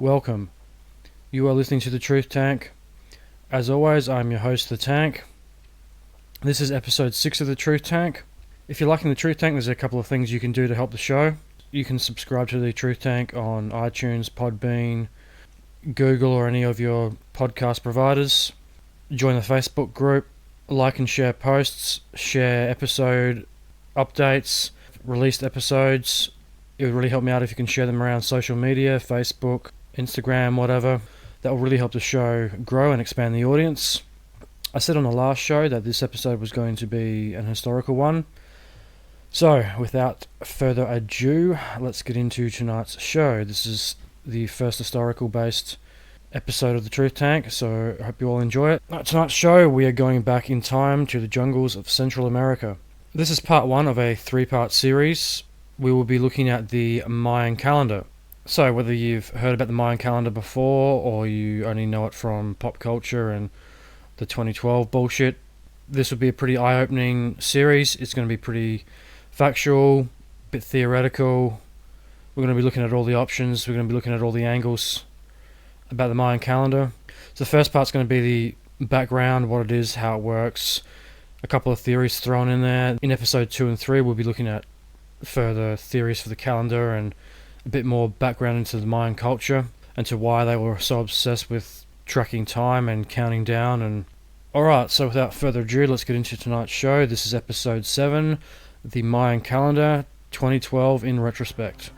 welcome. You are listening to The Truth Tank. As always, I'm your host, The Tank. This is episode 6 of The Truth Tank. If you're liking The Truth Tank, there's a couple of things you can do to help the show. You can subscribe to The Truth Tank on iTunes, Podbean, Google, or any of your podcast providers. Join the Facebook group, like and share posts, share episode updates, released episodes. It would really help me out if you can share them around social media, Facebook, Instagram, whatever. That will really help the show grow and expand the audience. I said on the last show that this episode was going to be an historical one. So, without further ado, let's get into tonight's show. This is the first historical-based episode of The Truth Tank, so I hope you all enjoy it. Tonight's show, we are going back in time to the jungles of Central America. This is part 1 of a 3-part series. We will be looking at the Mayan Calendar. So whether you've heard about the Mayan Calendar before or you only know it from pop culture and the 2012 bullshit, this will be a pretty eye-opening series. It's going to be pretty factual, a bit theoretical. We're going to be looking at all the options. We're going to be looking at all the angles about the Mayan Calendar. So the first part's going to be the background, what it is, how it works, a couple of theories thrown in there. In episode 2 and 3, we'll be looking at further theories for the calendar and a bit more background into the Mayan culture and to why they were so obsessed with tracking time and counting down. And alright, so without further ado, let's get into tonight's show. This is episode 7, the Mayan Calendar 2012 in retrospect.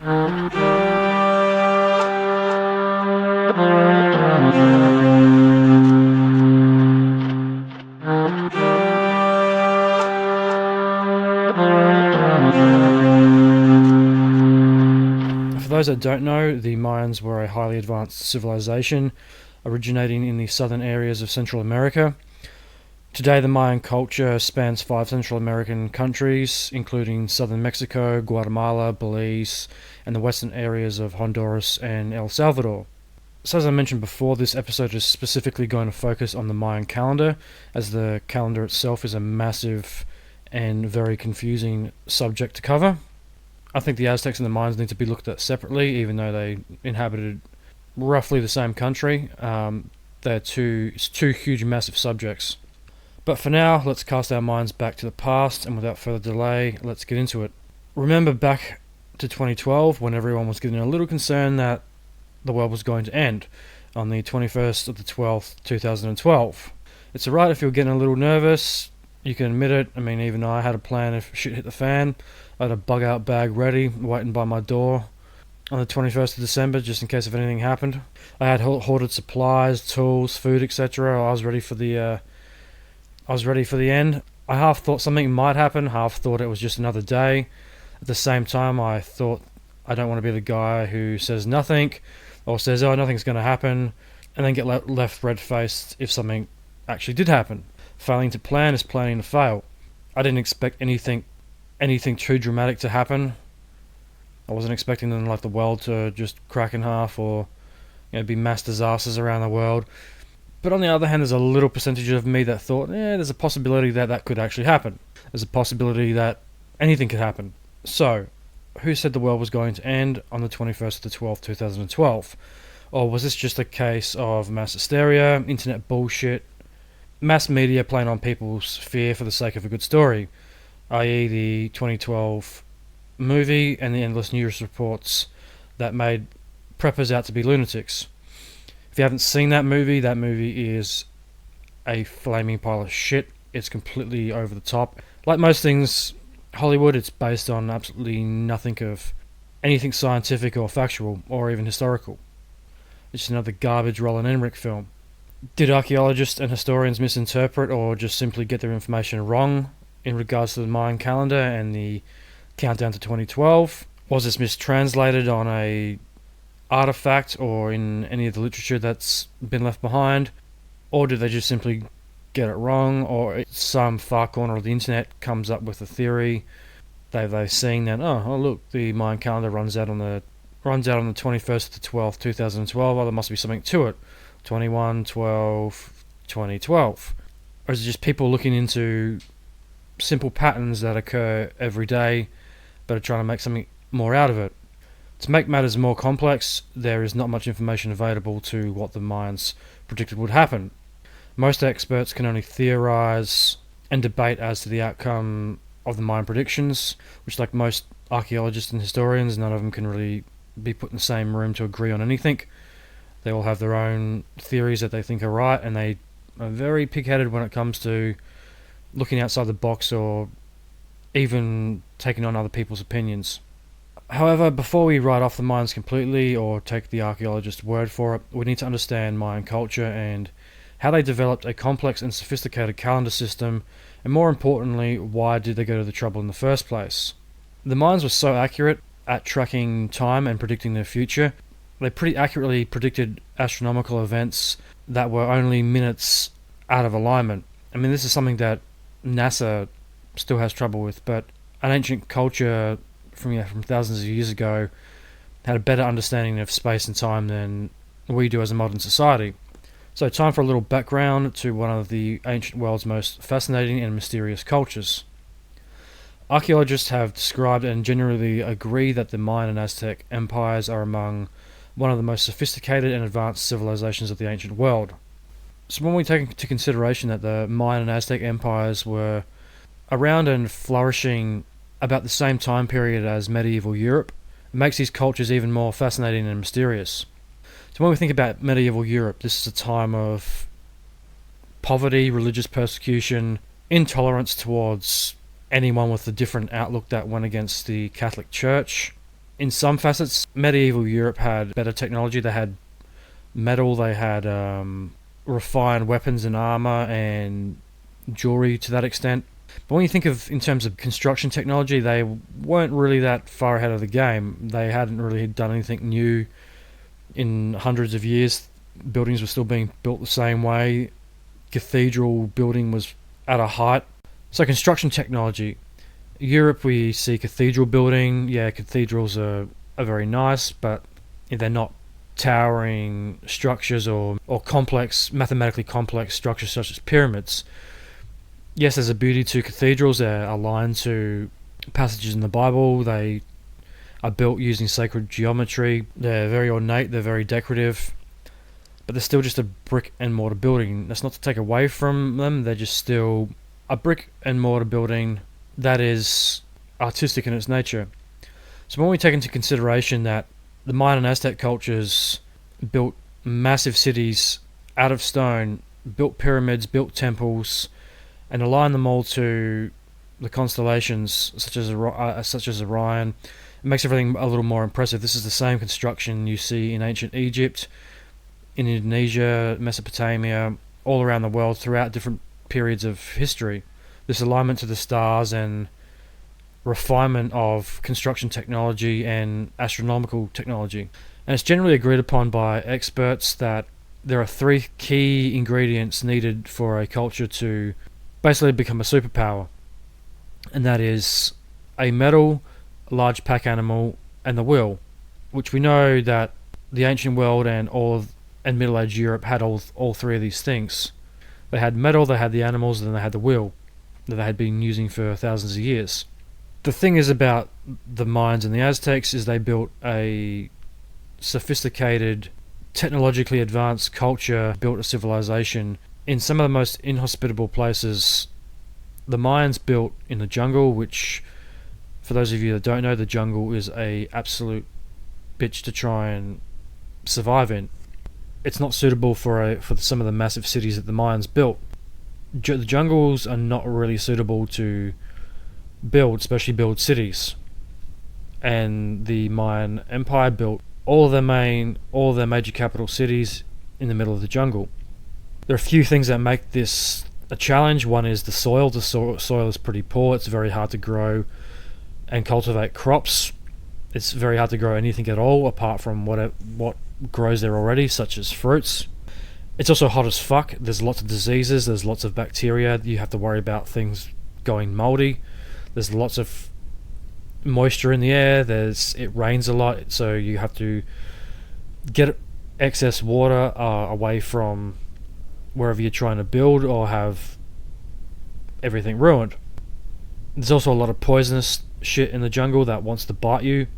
For those that don't know, the Mayans were a highly advanced civilization originating in the southern areas of Central America. Today, the Mayan culture spans 5 Central American countries, including southern Mexico, Guatemala, Belize, and the western areas of Honduras and El Salvador. So as I mentioned before, this episode is specifically going to focus on the Mayan calendar, as the calendar itself is a massive and very confusing subject to cover. I think the Aztecs and the Mayans need to be looked at separately, even though they inhabited roughly the same country. They're two huge, massive subjects. But for now, let's cast our minds back to the past, and without further delay, let's get into it. Remember back to 2012, when everyone was getting a little concerned that the world was going to end on the 21st of the 12th, 2012. It's alright if you're getting a little nervous. You can admit it. I mean, even I had a plan if shit hit the fan. I had a bug-out bag ready, waiting by my door on the 21st of December, just in case if anything happened. I had hoarded supplies, tools, food, etc. I was ready for the end. I half thought something might happen, half thought it was just another day. At the same time, I thought I don't want to be the guy who says nothing, or says, oh, nothing's going to happen, and then get left red-faced if something actually did happen. Failing to plan is planning to fail. I didn't expect anything too dramatic to happen. I wasn't expecting the world to just crack in half or be mass disasters around the world. But on the other hand, there's a little percentage of me that thought, there's a possibility that could actually happen. There's a possibility that anything could happen. So, who said the world was going to end on the 21st of the 12th, 2012? Or was this just a case of mass hysteria, internet bullshit, mass media playing on people's fear for the sake of a good story, i.e. the 2012 movie and the endless news reports that made preppers out to be lunatics? If you haven't seen that movie is a flaming pile of shit. It's completely over the top. Like most things Hollywood, it's based on absolutely nothing of anything scientific or factual or even historical. It's just another garbage Roland Emmerich film. Did archaeologists and historians misinterpret or just simply get their information wrong in regards to the Mayan calendar and the countdown to 2012? Was this mistranslated on a artifact or in any of the literature that's been left behind? Or did they just simply get it wrong, or some far corner of the internet comes up with a theory they've seen that, oh look, the Mayan calendar runs out on the 21st to 12th, 2012. Oh, there must be something to it. 21/12/2012. Or is it just people looking into simple patterns that occur every day but are trying to make something more out of it? To make matters more complex, there is not much information available to what the Mayans predicted would happen. Most experts can only theorize and debate as to the outcome of the Mayan predictions, which, like most archaeologists and historians, none of them can really be put in the same room to agree on anything. They all have their own theories that they think are right, and they are very pig-headed when it comes to looking outside the box or even taking on other people's opinions. However, before we write off the Mayans completely or take the archaeologist's word for it, we need to understand Mayan culture and how they developed a complex and sophisticated calendar system, and more importantly, why did they go to the trouble in the first place. The Mayans were so accurate at tracking time and predicting the future. They pretty accurately predicted astronomical events that were only minutes out of alignment. I mean, this is something that NASA still has trouble with, but an ancient culture from thousands of years ago had a better understanding of space and time than we do as a modern society. So, time for a little background to one of the ancient world's most fascinating and mysterious cultures. Archaeologists have described and generally agree that the Mayan and Aztec empires are among one of the most sophisticated and advanced civilizations of the ancient world. So when we take into consideration that the Mayan and Aztec empires were around and flourishing about the same time period as medieval Europe, it makes these cultures even more fascinating and mysterious. So when we think about medieval Europe, this is a time of poverty, religious persecution, intolerance towards anyone with a different outlook that went against the Catholic Church. In some facets, medieval Europe had better technology. They had metal, they had refined weapons and armor and jewelry to that extent. But when you think of in terms of construction technology, they weren't really that far ahead of the game. They hadn't really done anything new in hundreds of years. Buildings were still being built the same way. Cathedral building was at a height. So construction technology. Europe, we see cathedral building. Yeah, cathedrals are very nice, but they're not towering structures or complex, mathematically complex structures such as pyramids. Yes, there's a beauty to cathedrals. They're aligned to passages in the Bible. They are built using sacred geometry. They're very ornate. They're very decorative. But they're still just a brick and mortar building. That's not to take away from them. They're just still a brick and mortar building that is artistic in its nature. So when we take into consideration that the Mayan and Aztec cultures built massive cities out of stone, built pyramids, built temples, and align them all to the constellations such as Orion, it makes everything a little more impressive. This is the same construction you see in ancient Egypt, in Indonesia, Mesopotamia, all around the world throughout different periods of history. This alignment to the stars and refinement of construction technology and astronomical technology. And it's generally agreed upon by experts that there are three key ingredients needed for a culture to basically become a superpower, and that is a metal, a large pack animal, and the will, which we know that the ancient world and Middle Age Europe had all three of these things. They had metal, they had the animals, and then they had the will that they had been using for thousands of years. The thing is about the Mayans and the Aztecs is they built a sophisticated, technologically advanced culture, built a civilization in some of the most inhospitable places. The Mayans built in the jungle, which, for those of you that don't know, the jungle is a absolute bitch to try and survive in. It's not suitable for some of the massive cities that the Mayans built. The jungles are not really suitable to build, especially build cities. And the Mayan Empire built all of their major capital cities in the middle of the jungle. There are a few things that make this a challenge. One is the soil. The soil is pretty poor. It's very hard to grow and cultivate crops. It's very hard to grow anything at all apart from what grows there already, such as fruits. It's also hot as fuck. There's lots of diseases. There's lots of bacteria. You have to worry about things going moldy. There's lots of moisture in the air. It rains a lot, so you have to get excess water away from wherever you're trying to build or have everything ruined. There's also a lot of poisonous shit in the jungle that wants to bite you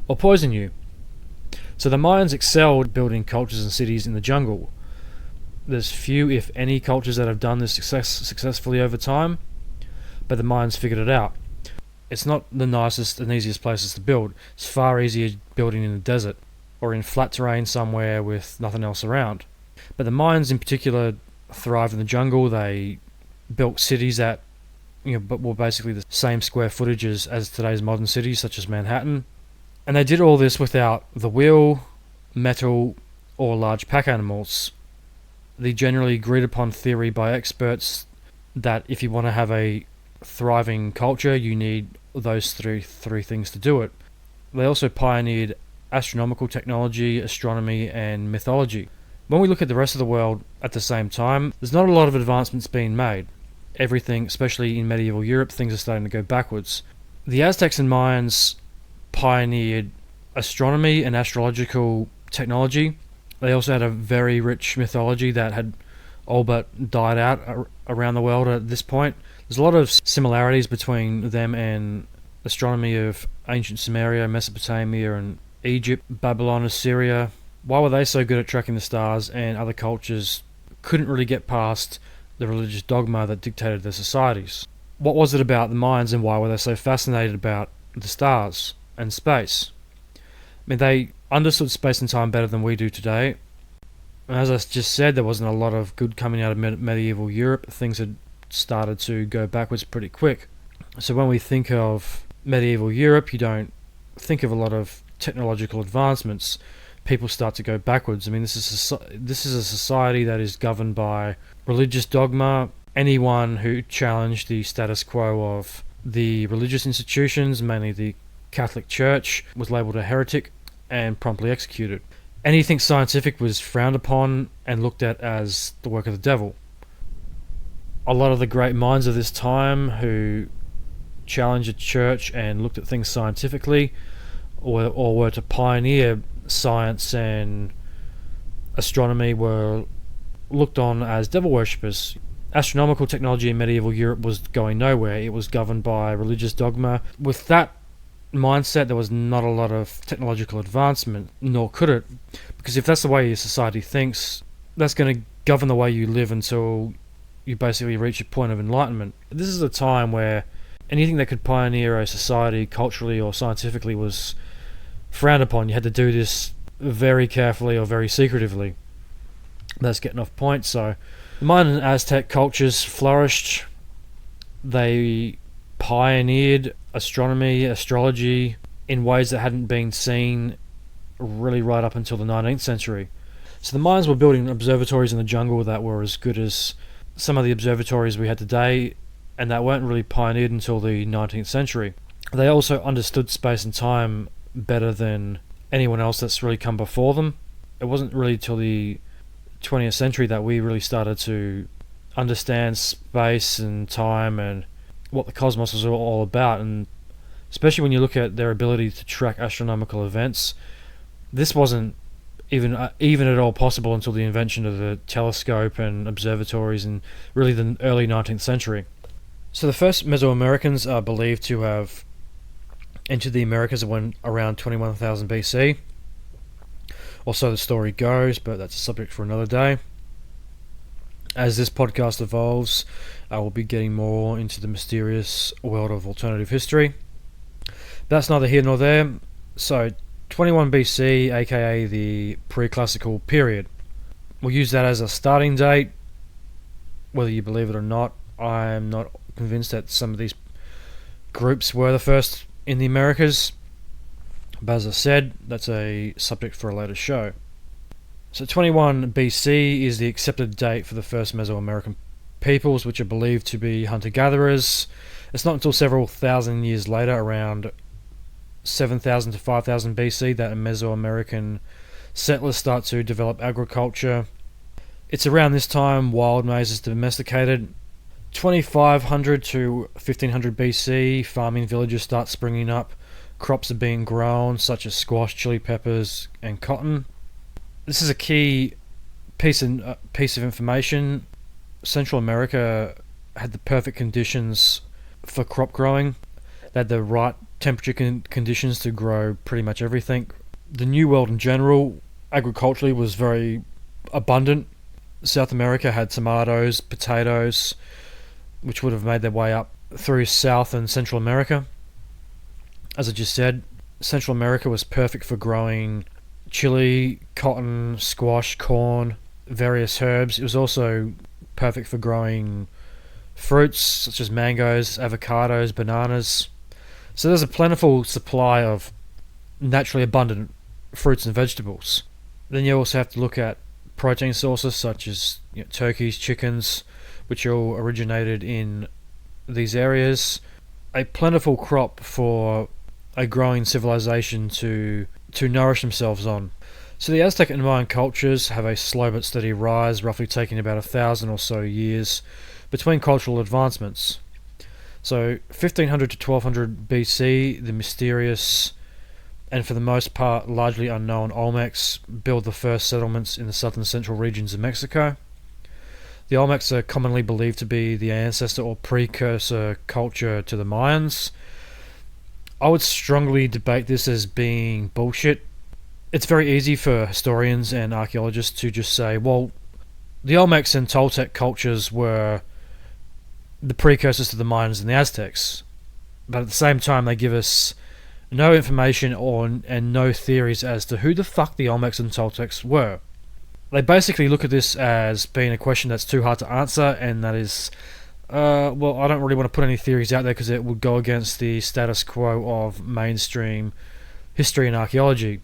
or poison you. So the Mayans excelled building cultures and cities in the jungle. There's few, if any, cultures that have done this successfully over time, but the Mayans figured it out. It's not the nicest and easiest places to build. It's far easier building in the desert or in flat terrain somewhere with nothing else around. But the Mayans in particular thrived in the jungle. They built cities that but were basically the same square footages as today's modern cities, such as Manhattan. And they did all this without the wheel, metal, or large pack animals. The generally agreed upon theory by experts that if you want to have a thriving culture, you need those three things to do it. They also pioneered astronomical technology, astronomy, and mythology. When we look at the rest of the world at the same time, there's not a lot of advancements being made. Everything, especially in medieval Europe, things are starting to go backwards. The Aztecs and Mayans pioneered astronomy and astrological technology. They also had a very rich mythology that had all but died out around the world at this point. There's a lot of similarities between them and astronomy of ancient Sumeria, Mesopotamia, and Egypt, Babylon, Assyria. Why were they so good at tracking the stars and other cultures couldn't really get past the religious dogma that dictated their societies? What was it about the Mayans and why were they so fascinated about the stars and space? I mean, they understood space and time better than we do today. And as I just said, there wasn't a lot of good coming out of medieval Europe. Things had started to go backwards pretty quick. So when we think of medieval Europe, you don't think of a lot of technological advancements. People start to go backwards. I mean, this is a society that is governed by religious dogma. Anyone who challenged the status quo of the religious institutions, mainly the Catholic Church, was labelled a heretic and promptly executed. Anything scientific was frowned upon and looked at as the work of the devil. A lot of the great minds of this time who challenged the church and looked at things scientifically or were to pioneer science and astronomy were looked on as devil worshippers. Astronomical technology in medieval Europe was going nowhere. It was governed by religious dogma. With that mindset, there was not a lot of technological advancement, nor could it, because if that's the way your society thinks, that's going to govern the way you live until you basically reach a point of enlightenment. This is a time where anything that could pioneer a society culturally or scientifically was frowned upon. You had to do this very carefully or very secretively. That's getting off point. So the Mayan and Aztec cultures flourished. They pioneered astronomy, astrology in ways that hadn't been seen really right up until the 19th century. So the Mayans were building observatories in the jungle that were as good as some of the observatories we had today, and that weren't really pioneered until the 19th century. They also understood space and time better than anyone else that's really come before them. It wasn't really till the 20th century that we really started to understand space and time and what the cosmos was all about, and especially when you look at their ability to track astronomical events, this wasn't even at all possible until the invention of the telescope and observatories in really the early 19th century. So the first Mesoamericans are believed to have entered the Americas when around 21,000 BC, or so the story goes, but that's a subject for another day. As this podcast evolves, I will be getting more into the mysterious world of alternative history. That's neither here nor there. So 21 BC, aka the pre-classical period. We'll use that as a starting date. Whether you believe it or not, I'm not convinced that some of these groups were the first in the Americas. But as I said, that's a subject for a later show. So 21 BC is the accepted date for the first Mesoamerican peoples, which are believed to be hunter-gatherers. It's not until several thousand years later, around 7,000 to 5,000 BC, that Mesoamerican settlers start to develop agriculture. It's around this time wild maize is domesticated. 2500 to 1500 BC, farming villages start springing up. Crops are being grown, such as squash, chili peppers, and cotton. This is a key piece of information. Central America had the perfect conditions for crop growing. They had the right temperature conditions to grow pretty much everything. The New World in general, agriculturally, was very abundant. South America had tomatoes, potatoes, which would have made their way up through South and Central America. As I just said, Central America was perfect for growing chili, cotton, squash, corn, various herbs. It was also perfect for growing fruits such as mangoes, avocados, bananas. So there's a plentiful supply of naturally abundant fruits and vegetables. Then you also have to look at protein sources such as turkeys, chickens, which all originated in these areas. A plentiful crop for a growing civilization to nourish themselves on. So the Aztec and Mayan cultures have a slow but steady rise, roughly taking about 1,000 or so years between cultural advancements. So 1500 to 1200 BC, the mysterious and for the most part largely unknown Olmecs build the first settlements in the southern central regions of Mexico. The Olmecs are commonly believed to be the ancestor or precursor culture to the Mayans. I would strongly debate this as being bullshit. It's very easy for historians and archaeologists to just say, well, the Olmecs and Toltec cultures were the precursors to the Mayans and the Aztecs. But at the same time, they give us no information and no theories as to who the fuck the Olmecs and Toltecs were. They basically look at this as being a question that's too hard to answer, and that is, well, I don't really want to put any theories out there because it would go against the status quo of mainstream history and archaeology,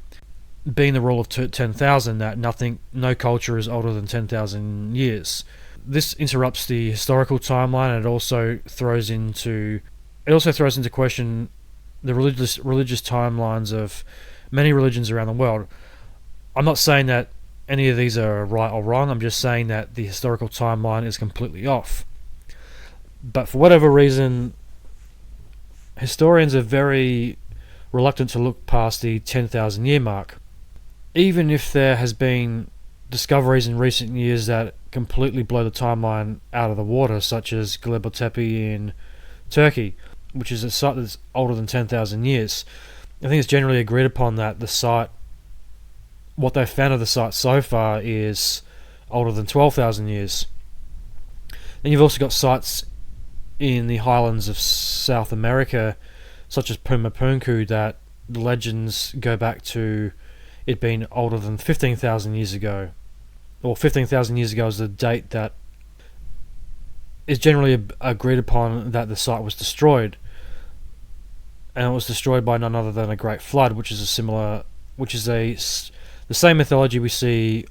being the rule of 10,000, that no culture is older than 10,000 years. This interrupts the historical timeline, and it also throws into question the religious timelines of many religions around the world. I'm not saying that any of these are right or wrong. I'm just saying that the historical timeline is completely off. But for whatever reason, historians are very reluctant to look past the 10,000 year mark. Even if there has been discoveries in recent years that completely blow the timeline out of the water, such as Göbekli Tepe in Turkey, which is a site that's older than 10,000 years. I think it's generally agreed upon that the site, what they've found of the site so far, is older than 12,000 years. Then you've also got sites in the highlands of South America, such as Pumapunku, that the legends go back to it being older than 15,000 years ago. Or 15,000 years ago is the date that is generally agreed upon that the site was destroyed. And it was destroyed by none other than a great flood, which is the same mythology we see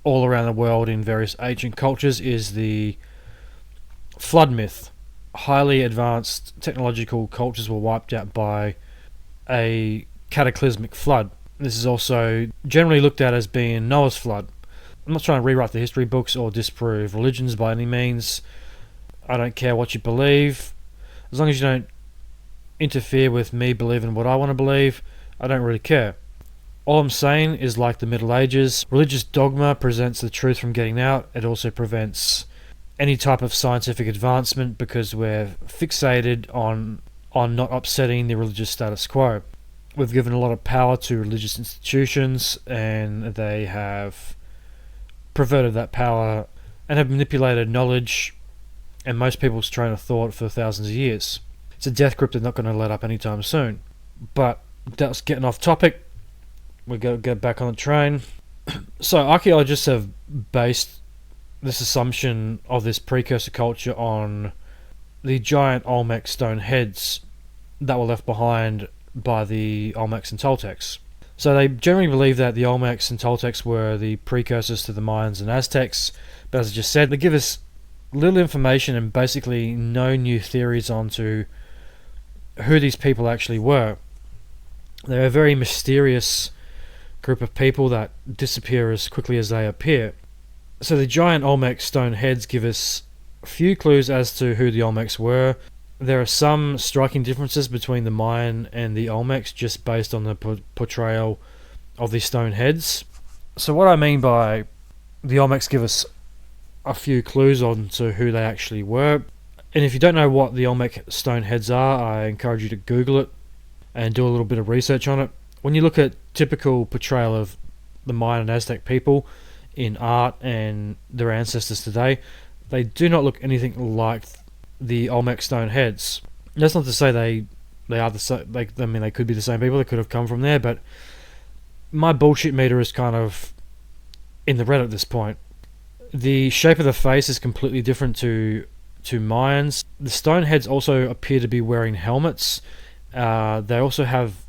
all around the world in various ancient cultures, is the flood myth. Highly advanced technological cultures were wiped out by a cataclysmic flood. This is also generally looked at as being Noah's flood. I'm not trying to rewrite the history books or disprove religions by any means. I don't care what you believe. As long as you don't interfere with me believing what I want to believe, I don't really care. All I'm saying is, like the Middle Ages, religious dogma prevents the truth from getting out. It also prevents any type of scientific advancement because we're fixated on not upsetting the religious status quo. We've given a lot of power to religious institutions, and they have perverted that power and have manipulated knowledge and most people's train of thought for thousands of years. It's a death grip they're not going to let up anytime soon. But that's getting off topic. We've got to get back on the train. So archaeologists have based this assumption of this precursor culture on the giant Olmec stone heads that were left behind by the Olmecs and Toltecs. So they generally believe that the Olmecs and Toltecs were the precursors to the Mayans and Aztecs, but as I just said, they give us little information and basically no new theories onto who these people actually were. They're a very mysterious group of people that disappear as quickly as they appear. So the giant Olmec stone heads give us a few clues as to who the Olmecs were. There are some striking differences between the Mayan and the Olmecs just based on the portrayal of these stone heads. So what I mean by the Olmecs give us a few clues on to who they actually were. And if you don't know what the Olmec stone heads are, I encourage you to Google it and do a little bit of research on it. when you look at typical portrayal of the Mayan and Aztec people in art and their ancestors today, they do not look anything like the Olmec stone heads. That's not to say they are the same. They could be the same people. They could have come from there, but my bullshit meter is kind of in the red at this point. The shape of the face is completely different to Mayans. The stone heads also appear to be wearing helmets. They also have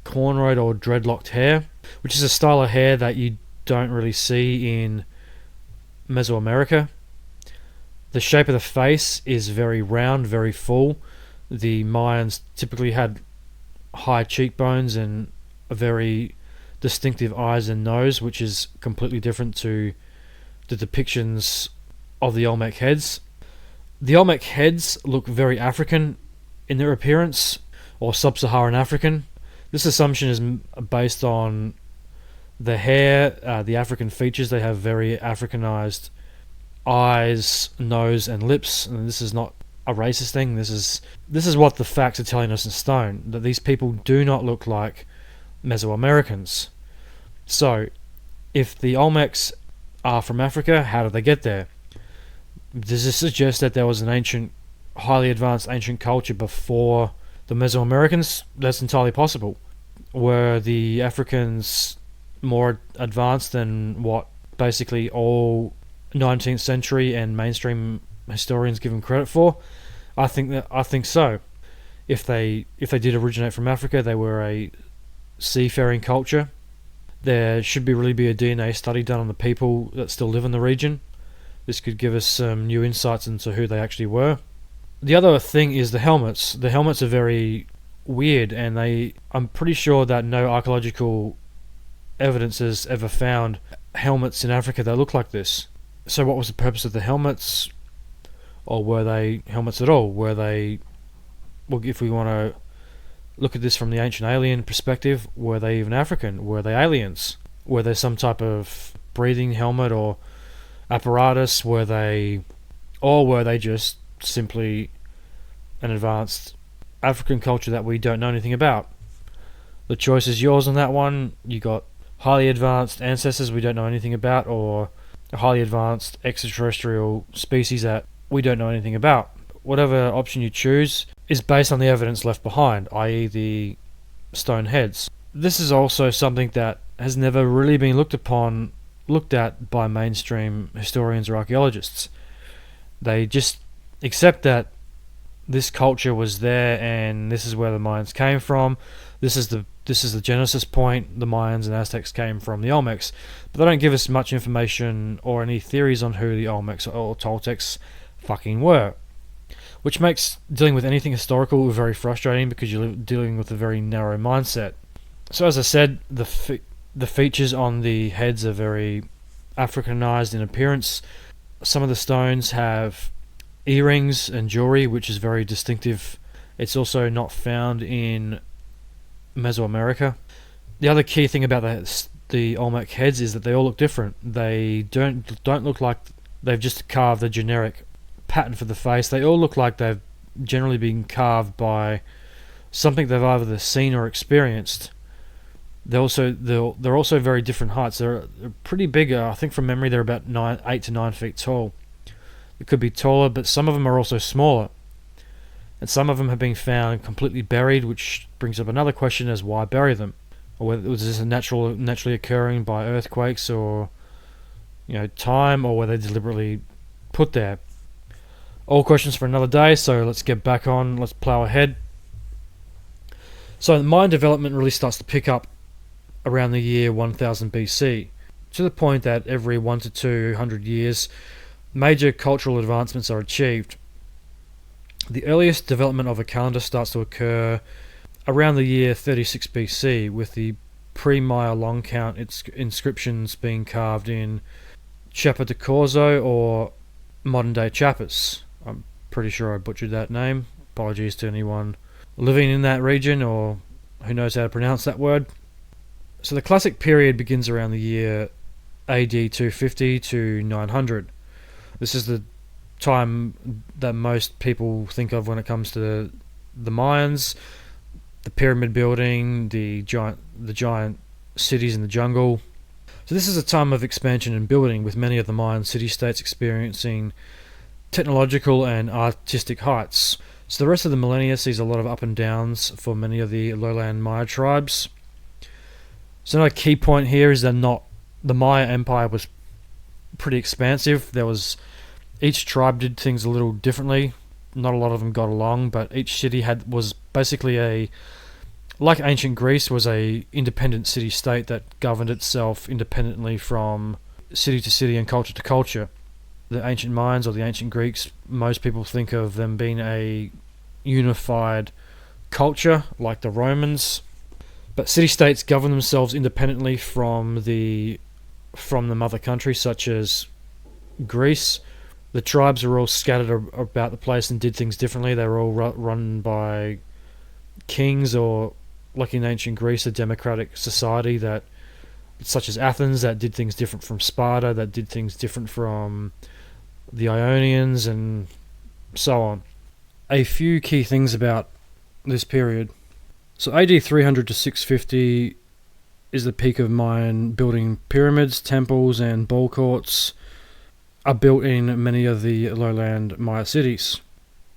cornrowed or dreadlocked hair, which is a style of hair that you don't really see in Mesoamerica. The shape of the face is very round, very full. The Mayans typically had high cheekbones and a very distinctive eyes and nose, which is completely different to the depictions of the Olmec heads. The Olmec heads look very African in their appearance, or sub-Saharan African. This assumption is based on the hair, the African features. They have very Africanized eyes, nose, and lips. And this is not a racist thing. This is what the facts are telling us in stone, that these people do not look like Mesoamericans. So, if the Olmecs are from Africa, how did they get there? Does this suggest that there was an highly advanced ancient culture before the Mesoamericans? That's entirely possible. Were the Africans more advanced than what basically all 19th century and mainstream historians give them credit for? I think so. If they did originate from Africa, they were a seafaring culture. There should really be a DNA study done on the people that still live in the region. This could give us some new insights into who they actually were. The other thing is the helmets. The helmets are very weird, and I'm pretty sure that no archaeological evidence has ever found helmets in Africa that look like this. So what was the purpose of the helmets? Or were they helmets at all? Were they, well, if we want to look at this from the ancient alien perspective, were they even African? Were they aliens? Were there some type of breathing helmet or apparatus? Or were they just simply an advanced African culture that we don't know anything about? The choice is yours on that one. You got highly advanced ancestors we don't know anything about, or a highly advanced extraterrestrial species that we don't know anything about. Whatever option you choose is based on the evidence left behind, i.e. the stone heads. This is also something that has never really been looked at by mainstream historians or archaeologists. They just accept that this culture was there and this is where the Mayans came from. This is the genesis point. The Mayans and Aztecs came from the Olmecs, but they don't give us much information or any theories on who the Olmecs or Toltecs fucking were, which makes dealing with anything historical very frustrating because you're dealing with a very narrow mindset. So as I said, the features on the heads are very Africanized in appearance. Some of the stones have earrings and jewelry, which is very distinctive. It's also not found in Mesoamerica. The other key thing about the Olmec heads is that they all look different. They don't look like they've just carved a generic pattern for the face. They all look like they've generally been carved by something they've either seen or experienced. They're also very different heights. They're pretty big. I think from memory they're about 8 to 9 feet tall. It could be taller, but some of them are also smaller. And some of them have been found completely buried, which brings up another question as why bury them? Or whether was this naturally occurring by earthquakes or time, or were they deliberately put there? All questions for another day, so let's get back on, let's plow ahead. So the Mayan development really starts to pick up around the year 1000 BC, to the point that every 1 to 200 years, major cultural advancements are achieved. The earliest development of a calendar starts to occur around the year 36 BC, with the pre-Maya long count inscriptions being carved in Chiapa de Corzo, or modern-day Chiapas. I'm pretty sure I butchered that name. Apologies to anyone living in that region or who knows how to pronounce that word. So the classic period begins around the year AD 250 to 900. This is the time that most people think of when it comes to the Mayans. the pyramid building, the giant cities in the jungle. So this is a time of expansion and building, with many of the Mayan city-states experiencing technological and artistic heights. So the rest of the millennia sees a lot of up and downs for many of the lowland Maya tribes. So another key point here is that the Maya Empire was pretty expansive. Each tribe did things a little differently. Not a lot of them got along, but each city was basically like ancient Greece, was a independent city-state that governed itself independently from city to city and culture to culture. The ancient Mayans or the ancient Greeks, most people think of them being a unified culture like the Romans, but city-states govern themselves independently from the mother country, such as Greece. The tribes were all scattered about the place and did things differently. They were all run by kings, or like in ancient Greece, a democratic society such as Athens, that did things different from Sparta, that did things different from the Ionians, and so on. A few key things about this period. So AD 300 to 650 is the peak of Mayan building. Pyramids, temples, and ball courts are built in many of the lowland Maya cities.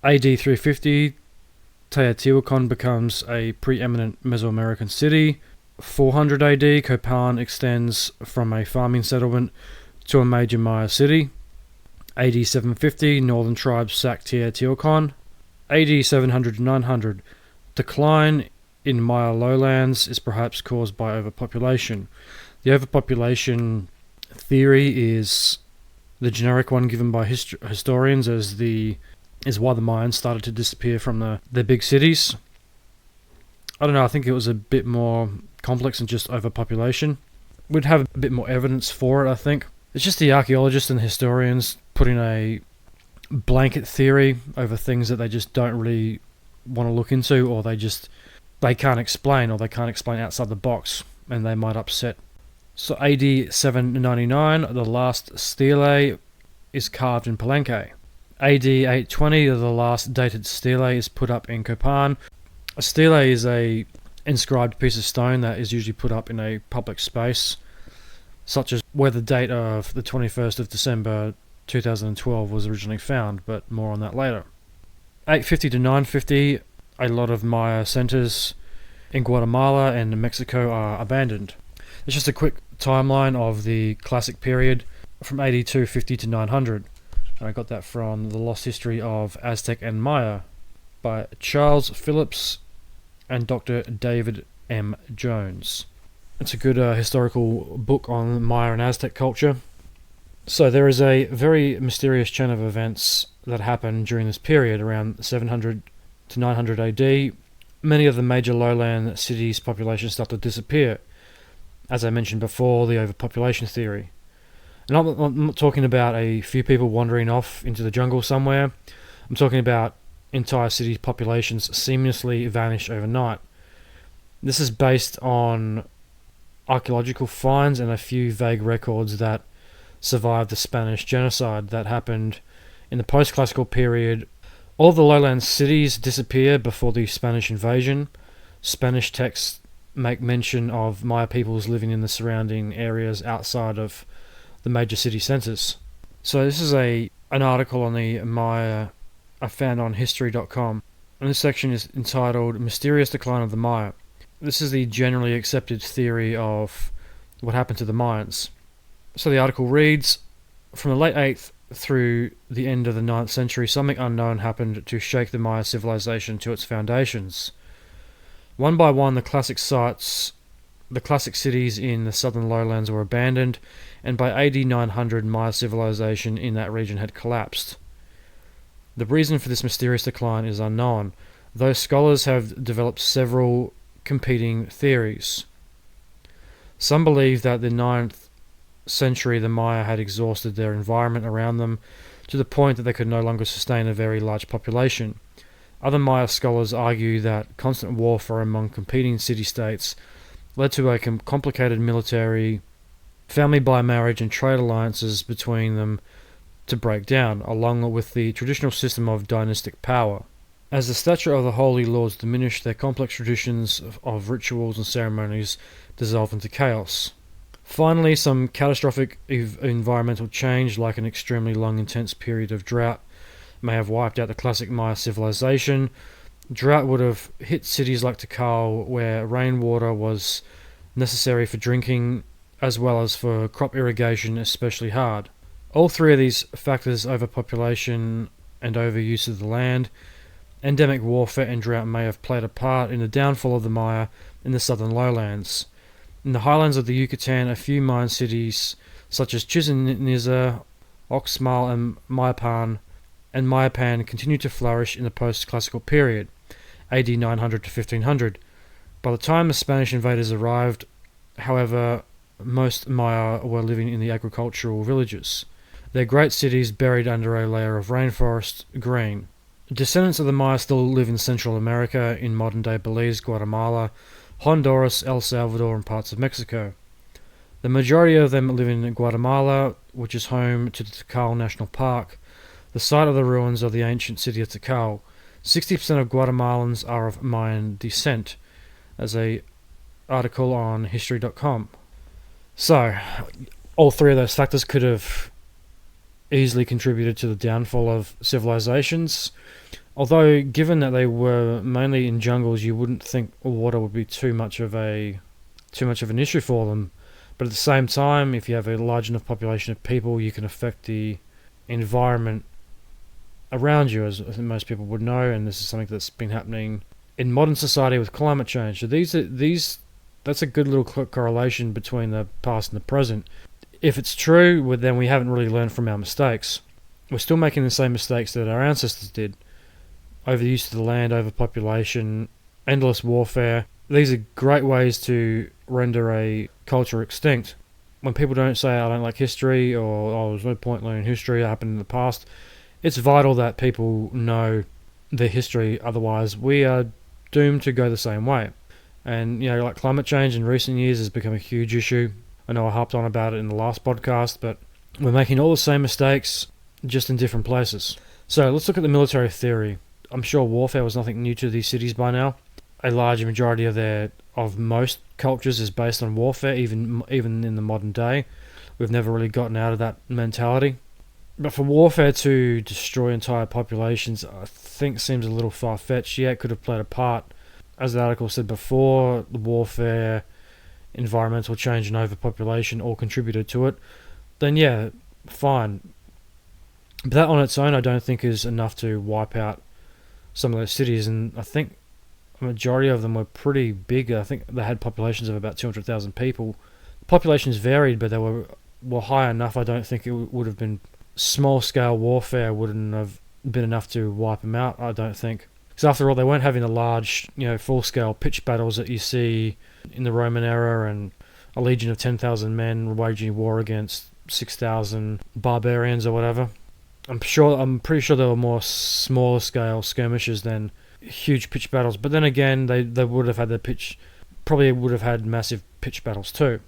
AD 350, Teotihuacan becomes a preeminent Mesoamerican city. 400 AD, Copan extends from a farming settlement to a major Maya city. AD 750, northern tribes sack Teotihuacan. AD 700 to 900, decline in Maya lowlands is perhaps caused by overpopulation. The overpopulation theory is the generic one given by historians is why the Mayans started to disappear from their big cities. I don't know, I think it was a bit more complex than just overpopulation. We'd have a bit more evidence for it, I think. It's just the archaeologists and historians putting a blanket theory over things that they just don't really want to look into, or they can't explain, or they can't explain outside the box, and they might upset. So AD 799, the last stele is carved in Palenque. AD 820, the last dated stele is put up in Copan. A stele is a inscribed piece of stone that is usually put up in a public space, such as where the date of the 21st of December 2012 was originally found, but more on that later. 850 to 950, a lot of Maya centers in Guatemala and Mexico are abandoned. It's just a quick timeline of the classic period from AD 250 to 900. And I got that from The Lost History of Aztec and Maya by Charles Phillips and Dr. David M. Jones. It's a good historical book on Maya and Aztec culture. So there is a very mysterious chain of events that happened during this period, around 700 to 900 AD. Many of the major lowland cities' populations start to disappear. As I mentioned before, the overpopulation theory. And I'm not talking about a few people wandering off into the jungle somewhere. I'm talking about entire city populations seamlessly vanish overnight. This is based on archaeological finds and a few vague records that survived the Spanish genocide that happened in the post-classical period. All the lowland cities disappear before the Spanish invasion. Spanish texts make mention of Maya peoples living in the surrounding areas outside of the major city centers. So this is an article on the Maya I found on history.com, and this section is entitled Mysterious Decline of the Maya. This is the generally accepted theory of what happened to the Mayans. So the article reads, from the late 8th through the end of the 9th century, something unknown happened to shake the Maya civilization to its foundations. One by one, the classic cities in the southern lowlands were abandoned, and by AD 900, Maya civilization in that region had collapsed. The reason for this mysterious decline is unknown, though scholars have developed several competing theories. Some believe that the 9th century the Maya had exhausted their environment around them to the point that they could no longer sustain a very large population. Other Maya scholars argue that constant warfare among competing city-states led to a complicated military, family by marriage and trade alliances between them to break down, along with the traditional system of dynastic power. As the stature of the holy lords diminished, their complex traditions of rituals and ceremonies dissolved into chaos. Finally, some catastrophic environmental change, like an extremely long intense period of drought, may have wiped out the classic Maya civilization. Drought would have hit cities like Tikal, where rainwater was necessary for drinking as well as for crop irrigation, especially hard. All three of these factors, overpopulation and overuse of the land, endemic warfare and drought, may have played a part in the downfall of the Maya in the southern lowlands. In the highlands of the Yucatan, a few Mayan cities such as Chichen Itza, Oxmal and Mayapan continued to flourish in the post-classical period, AD 900 to 1500. By the time the Spanish invaders arrived, however, most Maya were living in the agricultural villages, their great cities buried under a layer of rainforest green. Descendants of the Maya still live in Central America, in modern-day Belize, Guatemala, Honduras, El Salvador, and parts of Mexico. The majority of them live in Guatemala, which is home to the Tikal National Park, the site of the ruins of the ancient city of Tikal. 60% of Guatemalans are of Mayan descent, as a article on history.com. So, all three of those factors could have easily contributed to the downfall of civilizations. Although, given that they were mainly in jungles, you wouldn't think water would be too much of an issue for them. But at the same time, if you have a large enough population of people, you can affect the environment around you, as most people would know. And this is something that's been happening in modern society with climate change. So that's a good little correlation between the past and the present. If it's true, then we haven't really learned from our mistakes. We're still making the same mistakes that our ancestors did. Overuse of the land, overpopulation, endless warfare. These are great ways to render a culture extinct. When people don't say, I don't like history, or, oh, there's no point learning history, it happened in the past, it's vital that people know their history, otherwise we are doomed to go the same way. And, like climate change in recent years has become a huge issue. I know I harped on about it in the last podcast, but we're making all the same mistakes, just in different places. So let's look at the military theory. I'm sure warfare was nothing new to these cities by now. A large majority of most cultures is based on warfare, even in the modern day. We've never really gotten out of that mentality. But for warfare to destroy entire populations, I think seems a little far-fetched. Yeah, it could have played a part. As the article said before, the warfare, environmental change and overpopulation all contributed to it. Then yeah, fine. But that on its own I don't think is enough to wipe out some of those cities, and I think a majority of them were pretty big. I think they had populations of about 200,000 people. Populations varied, but they were high enough. I don't think it would have been small-scale warfare wouldn't have been enough to wipe them out, I don't think. Because after all, they weren't having the large, full-scale pitched battles that you see in the Roman era, and a legion of 10,000 men waging war against 6,000 barbarians or whatever. I'm pretty sure there were more smaller scale skirmishes than huge pitched battles. But then again, they would have had probably would have had massive pitched battles too.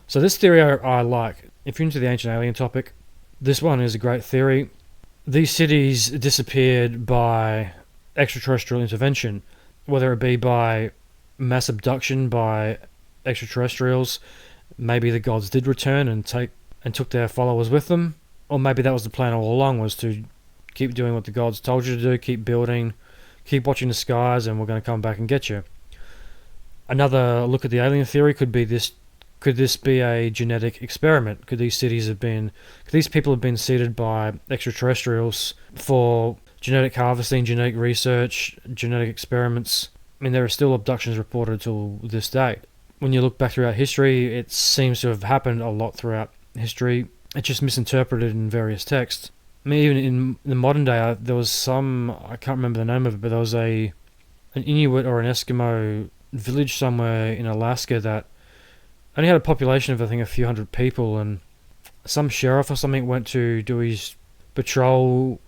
So this theory I like. If you're into the ancient alien topic, this one is a great theory. These cities disappeared by extraterrestrial intervention, whether it be by mass abduction by extraterrestrials. Maybe the gods did return and took their followers with them. Or maybe that was the plan all along, was to keep doing what the gods told you to do, keep building, keep watching the skies, and we're going to come back and get you. Another look at the alien theory could be this: could this be a genetic experiment? Could these people have been seeded by extraterrestrials for genetic harvesting, genetic research, genetic experiments? I mean, there are still abductions reported till this day. When you look back throughout history, it seems to have happened a lot throughout history. It's just misinterpreted in various texts. I mean, even in the modern day, there was I can't remember the name of it, but there was an Inuit or an Eskimo village somewhere in Alaska that only had a population of, I think, a few hundred people, and some sheriff or something went to do his patrol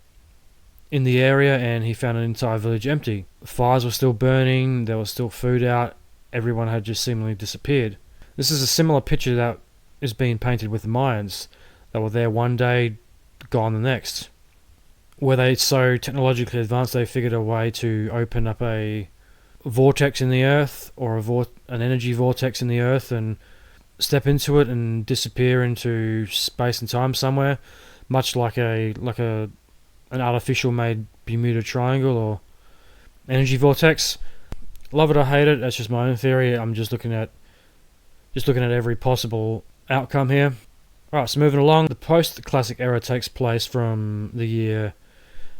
in the area, and he found an entire village empty. Fires were still burning, there was still food out, everyone had just seemingly disappeared. This is a similar picture that is being painted with the Mayans. They were there one day, gone the next. where they so technologically advanced they figured a way to open up a vortex in the earth, or an energy vortex in the earth, and step into it and disappear into space and time somewhere, much like an artificial made Bermuda Triangle or energy vortex. Love it or hate it, that's just my own theory. I'm just looking at every possible outcome here. Alright, so moving along, the post-classic era takes place from the year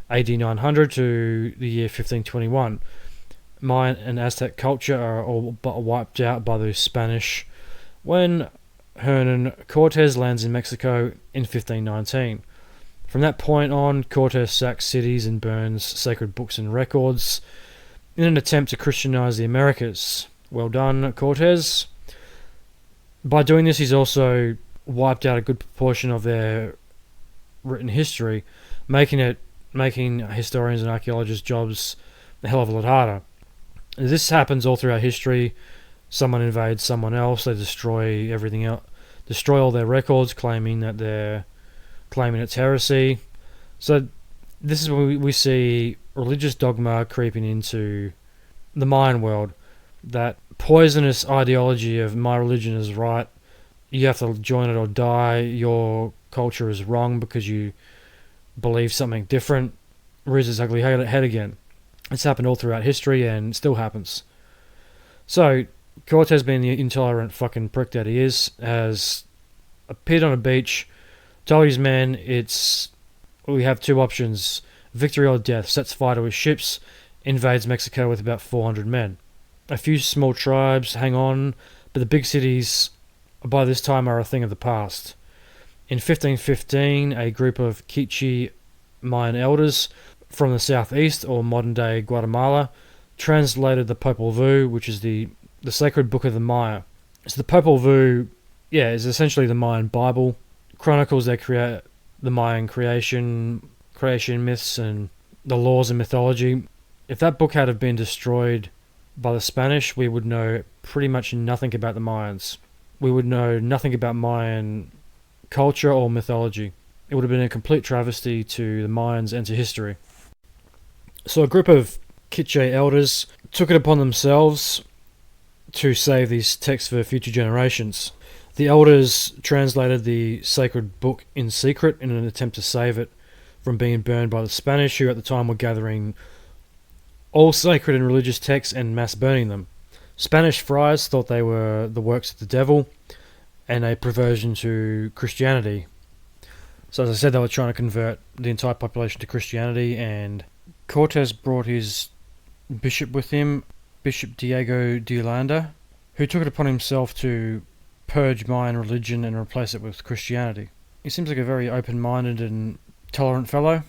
AD 900 to the year 1521. Mayan and Aztec culture are all but wiped out by the Spanish when Hernan Cortes lands in Mexico in 1519. From that point on, Cortes sacks cities and burns sacred books and records in an attempt to Christianize the Americas. Well done, Cortes. By doing this, he's also wiped out a good proportion of their written history, making historians and archaeologists' jobs a hell of a lot harder. This happens all throughout history. Someone invades someone else, they destroy everything else, destroy all their records, claiming it's heresy. So this is when we see religious dogma creeping into the Mayan world. That poisonous ideology of my religion is right, you have to join it or die, your culture is wrong because you believe something different, rears its ugly head again. It's happened all throughout history and still happens. So, Cortes, being the intolerant fucking prick that he is, has appeared on a beach, told his men we have two options, victory or death, sets fire to his ships, invades Mexico with about 400 men. A few small tribes hang on, but the big cities by this time are a thing of the past. In 1515, a group of Quiche Mayan elders from the southeast, or modern-day Guatemala, translated the Popol Vuh, which is the sacred book of the Maya. So the Popol Vuh, is essentially the Mayan Bible. Chronicles the Mayan creation myths and the laws and mythology. If that book had have been destroyed by the Spanish, we would know pretty much nothing about the Mayans. We would know nothing about Mayan culture or mythology. It would have been a complete travesty to the Mayans and to history. So a group of Quiche elders took it upon themselves to save these texts for future generations. The elders translated the sacred book in secret in an attempt to save it from being burned by the Spanish, who at the time were gathering all sacred and religious texts and mass burning them. Spanish friars thought they were the works of the devil and a perversion to Christianity. So as I said, they were trying to convert the entire population to Christianity, and Cortes brought his bishop with him, Bishop Diego de Holanda, who took it upon himself to purge Mayan religion and replace it with Christianity. He seems like a very open-minded and tolerant fellow.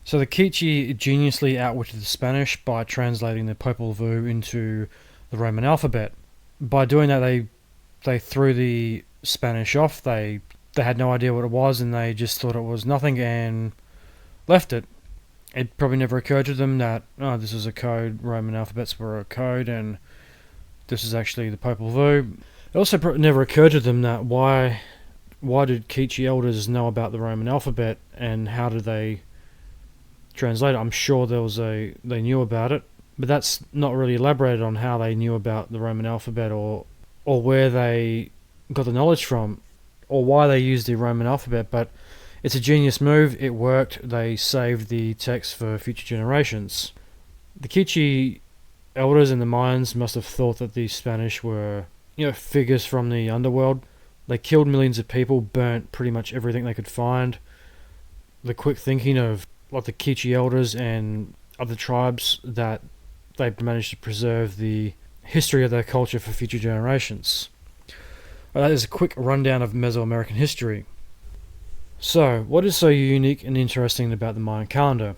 So the Quiche geniusly outwitted the Spanish by translating the Popol Vuh into the Roman alphabet. By doing that, they threw the Spanish off. They had no idea what it was, and they just thought it was nothing and left it. It probably never occurred to them that, this is a code, Roman alphabets were a code, and this is actually the Popol Vuh. It also never occurred to them that why did Quiche elders know about the Roman alphabet, and how did they translate it? I'm sure they knew about it, but that's not really elaborated on how they knew about the Roman alphabet, or where they got the knowledge from, or why they used the Roman alphabet. But it's a genius move. It worked. They saved the text for future generations. The Quiche elders and the Mayans must have thought that the Spanish were, figures from the underworld. They killed millions of people, burnt pretty much everything they could find. The quick thinking of the Quiche elders and other tribes that they managed to preserve the history of their culture for future generations. That is a quick rundown of Mesoamerican history. So, what is so unique and interesting about the Mayan calendar?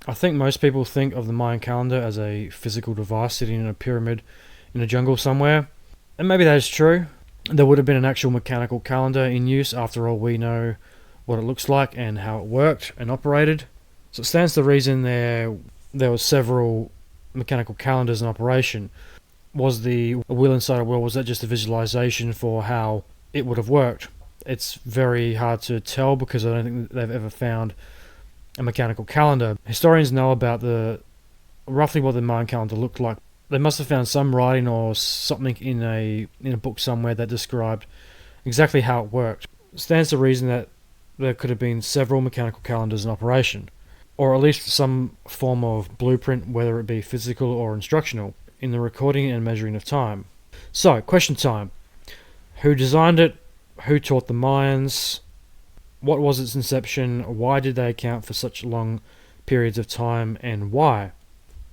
I think most people think of the Mayan calendar as a physical device sitting in a pyramid in a jungle somewhere, and maybe that is true. There would have been an actual mechanical calendar in use. After all, we know what it looks like and how it worked and operated. So it stands to reason there were several mechanical calendars in operation. Was the wheel inside a wheel, was that just a visualization for how it would have worked? It's very hard to tell, because I don't think they've ever found a mechanical calendar. Historians know about roughly what the Mayan calendar looked like. They must have found some writing or something in a book somewhere that described exactly how it worked. It stands to reason that there could have been several mechanical calendars in operation, or at least some form of blueprint, whether it be physical or instructional, in the recording and measuring of time. So, question time. Who designed it? Who taught the Mayans? What was its inception? Why did they account for such long periods of time, and why?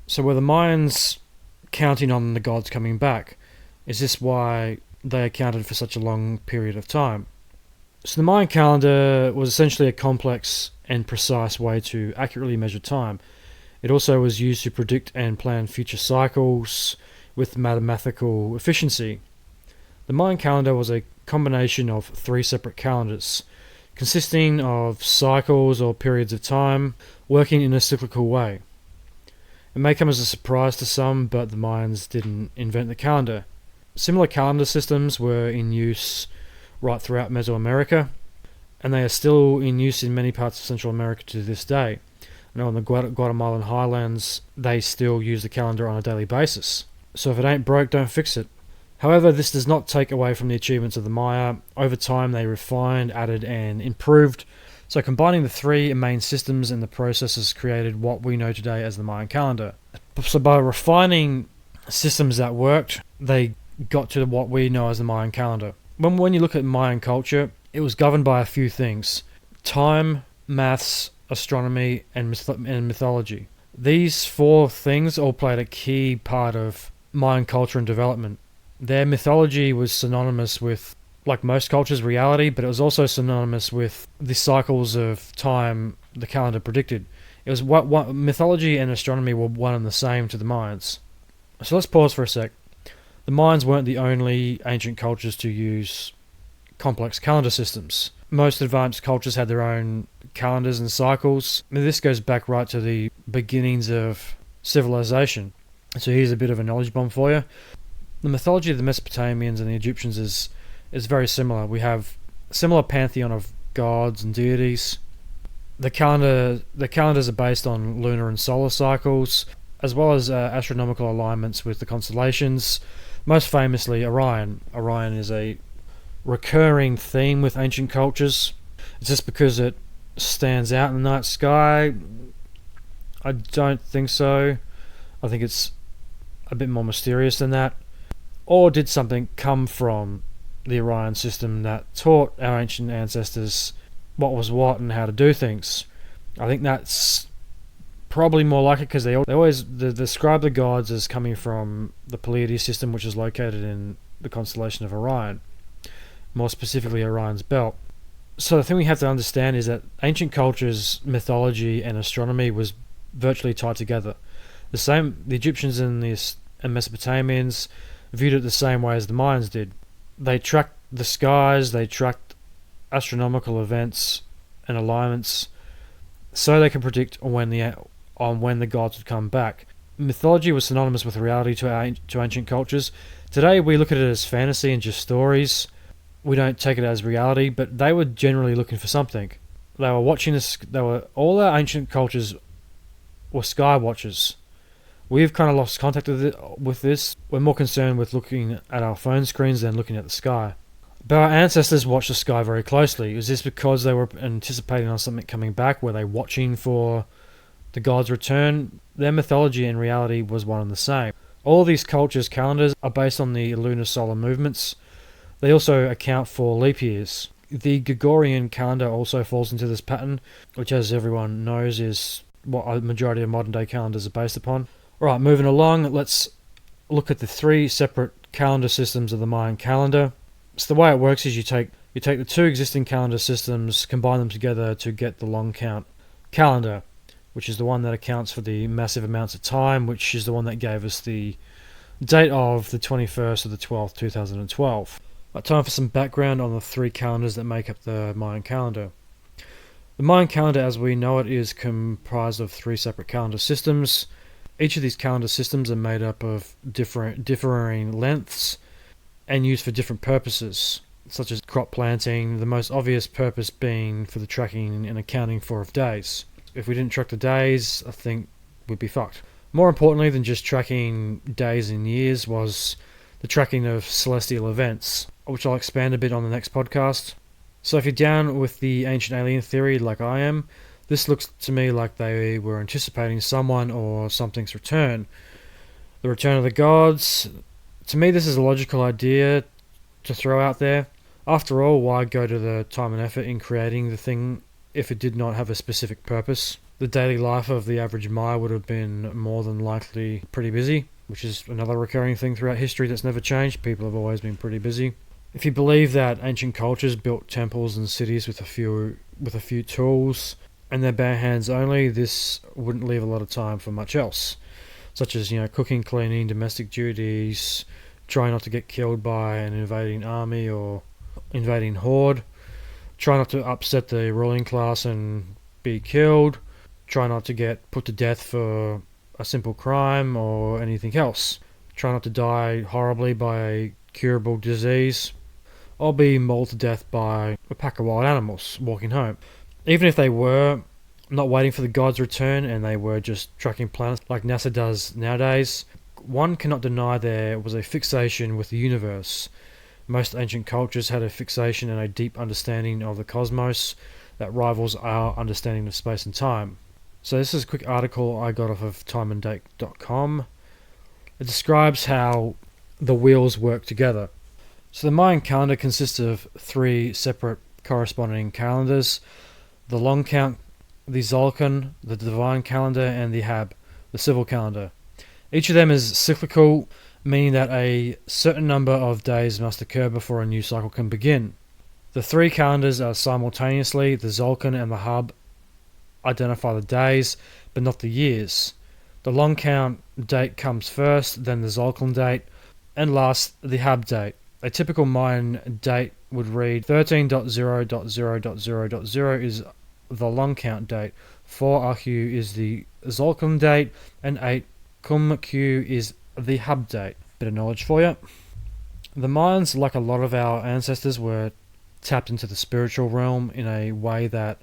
So were the Mayans counting on the gods coming back? Is this why they accounted for such a long period of time? So the Mayan calendar was essentially a complex and precise way to accurately measure time. It also was used to predict and plan future cycles with mathematical efficiency. The Mayan calendar was a combination of 3 separate calendars, consisting of cycles or periods of time, working in a cyclical way. It may come as a surprise to some, but the Mayans didn't invent the calendar. Similar calendar systems were in use right throughout Mesoamerica, and they are still in use in many parts of Central America to this day. I know in the Guatemalan highlands, they still use the calendar on a daily basis. So if it ain't broke, don't fix it. However, this does not take away from the achievements of the Maya. Over time, they refined, added, and improved. So combining the 3 main systems and the processes created what we know today as the Mayan calendar. So by refining systems that worked, they got to what we know as the Mayan calendar. When you look at Mayan culture, it was governed by a few things: time, maths, astronomy, and mythology. These 4 things all played a key part of Mayan culture and development. Their mythology was synonymous with, like most cultures, reality, but it was also synonymous with the cycles of time the calendar predicted. It was what mythology and astronomy were one and the same to the Mayans. So let's pause for a sec. The Mayans weren't the only ancient cultures to use complex calendar systems. Most advanced cultures had their own calendars and cycles. This goes back right to the beginnings of civilization. So here's a bit of a knowledge bomb for you. The mythology of the Mesopotamians and the Egyptians is very similar. We have a similar pantheon of gods and deities. The calendars are based on lunar and solar cycles, as well as astronomical alignments with the constellations. Most famously, Orion. Orion is a recurring theme with ancient cultures. It's just because it stands out in the night sky? I don't think so. I think it's a bit more mysterious than that. Or did something come from the Orion system that taught our ancient ancestors what was what and how to do things? I think that's probably more like it, because they always describe the gods as coming from the Pleiades system, which is located in the constellation of Orion, more specifically Orion's belt. So the thing we have to understand is that ancient cultures' mythology and astronomy was virtually tied together. The Egyptians and Mesopotamians viewed it the same way as the Mayans did. They tracked the skies, they tracked astronomical events and alignments, so they could predict when the gods would come back. Mythology was synonymous with reality to ancient cultures. Today we look at it as fantasy and just stories. We don't take it as reality, but they were generally looking for something. They were watching this. All our ancient cultures were sky watchers. We've kind of lost contact with this. We're more concerned with looking at our phone screens than looking at the sky. But our ancestors watched the sky very closely. Was this because they were anticipating on something coming back? Were they watching for the god's return? Their mythology and reality was one and the same. All these cultures' calendars are based on the lunar solar movements. They also account for leap years. The Gregorian calendar also falls into this pattern, which, as everyone knows, is what a majority of modern day calendars are based upon. Alright, moving along, let's look at the 3 separate calendar systems of the Mayan calendar. So the way it works is you take the 2 existing calendar systems, combine them together to get the long count calendar, which is the one that accounts for the massive amounts of time, which is the one that gave us the date of the 21st of the 12th, 2012. Right, time for some background on the 3 calendars that make up the Mayan calendar. The Mayan calendar, as we know it, is comprised of 3 separate calendar systems. Each of these calendar systems are made up of differing lengths and used for different purposes, such as crop planting, the most obvious purpose being for the tracking and accounting for of days. if we didn't track the days, I think we'd be fucked. More importantly than just tracking days and years was the tracking of celestial events, which I'll expand a bit on the next podcast. So if you're down with the ancient alien theory like I am, this looks to me like they were anticipating someone or something's return. The return of the gods. To me, this is a logical idea to throw out there. After all, why go to the time and effort in creating the thing if it did not have a specific purpose? The daily life of the average Maya would have been more than likely pretty busy, which is another recurring thing throughout history that's never changed. People have always been pretty busy. If you believe that ancient cultures built temples and cities with a few tools and their bare hands only, this wouldn't leave a lot of time for much else, such as cooking, cleaning, domestic duties, trying not to get killed by an invading army or invading horde, try not to upset the ruling class and be killed, try not to get put to death for a simple crime or anything else, try not to die horribly by a curable disease, or be mauled to death by a pack of wild animals walking home. Even if they were not waiting for the gods' return and they were just tracking planets like NASA does nowadays, one cannot deny there was a fixation with the universe. Most ancient cultures had a fixation and a deep understanding of the cosmos that rivals our understanding of space and time. So this is a quick article I got off of timeanddate.com. It describes how the wheels work together. So the Mayan calendar consists of 3 separate corresponding calendars: the long count, the Zolkin, the divine calendar, and the Hab, the civil calendar. Each of them is cyclical, meaning that a certain number of days must occur before a new cycle can begin. The 3 calendars are simultaneously. The Zolkin and the Hab identify the days, but not the years. The long count date comes first, then the Zolkin date, and last the Hab date. A typical Mayan date would read 13.0.0.0.0 is the long count date, 4 Ahu is the Zolkin date, and 8 Q is the Hab date. Bit of knowledge for you. The Mayans, like a lot of our ancestors, were tapped into the spiritual realm in a way that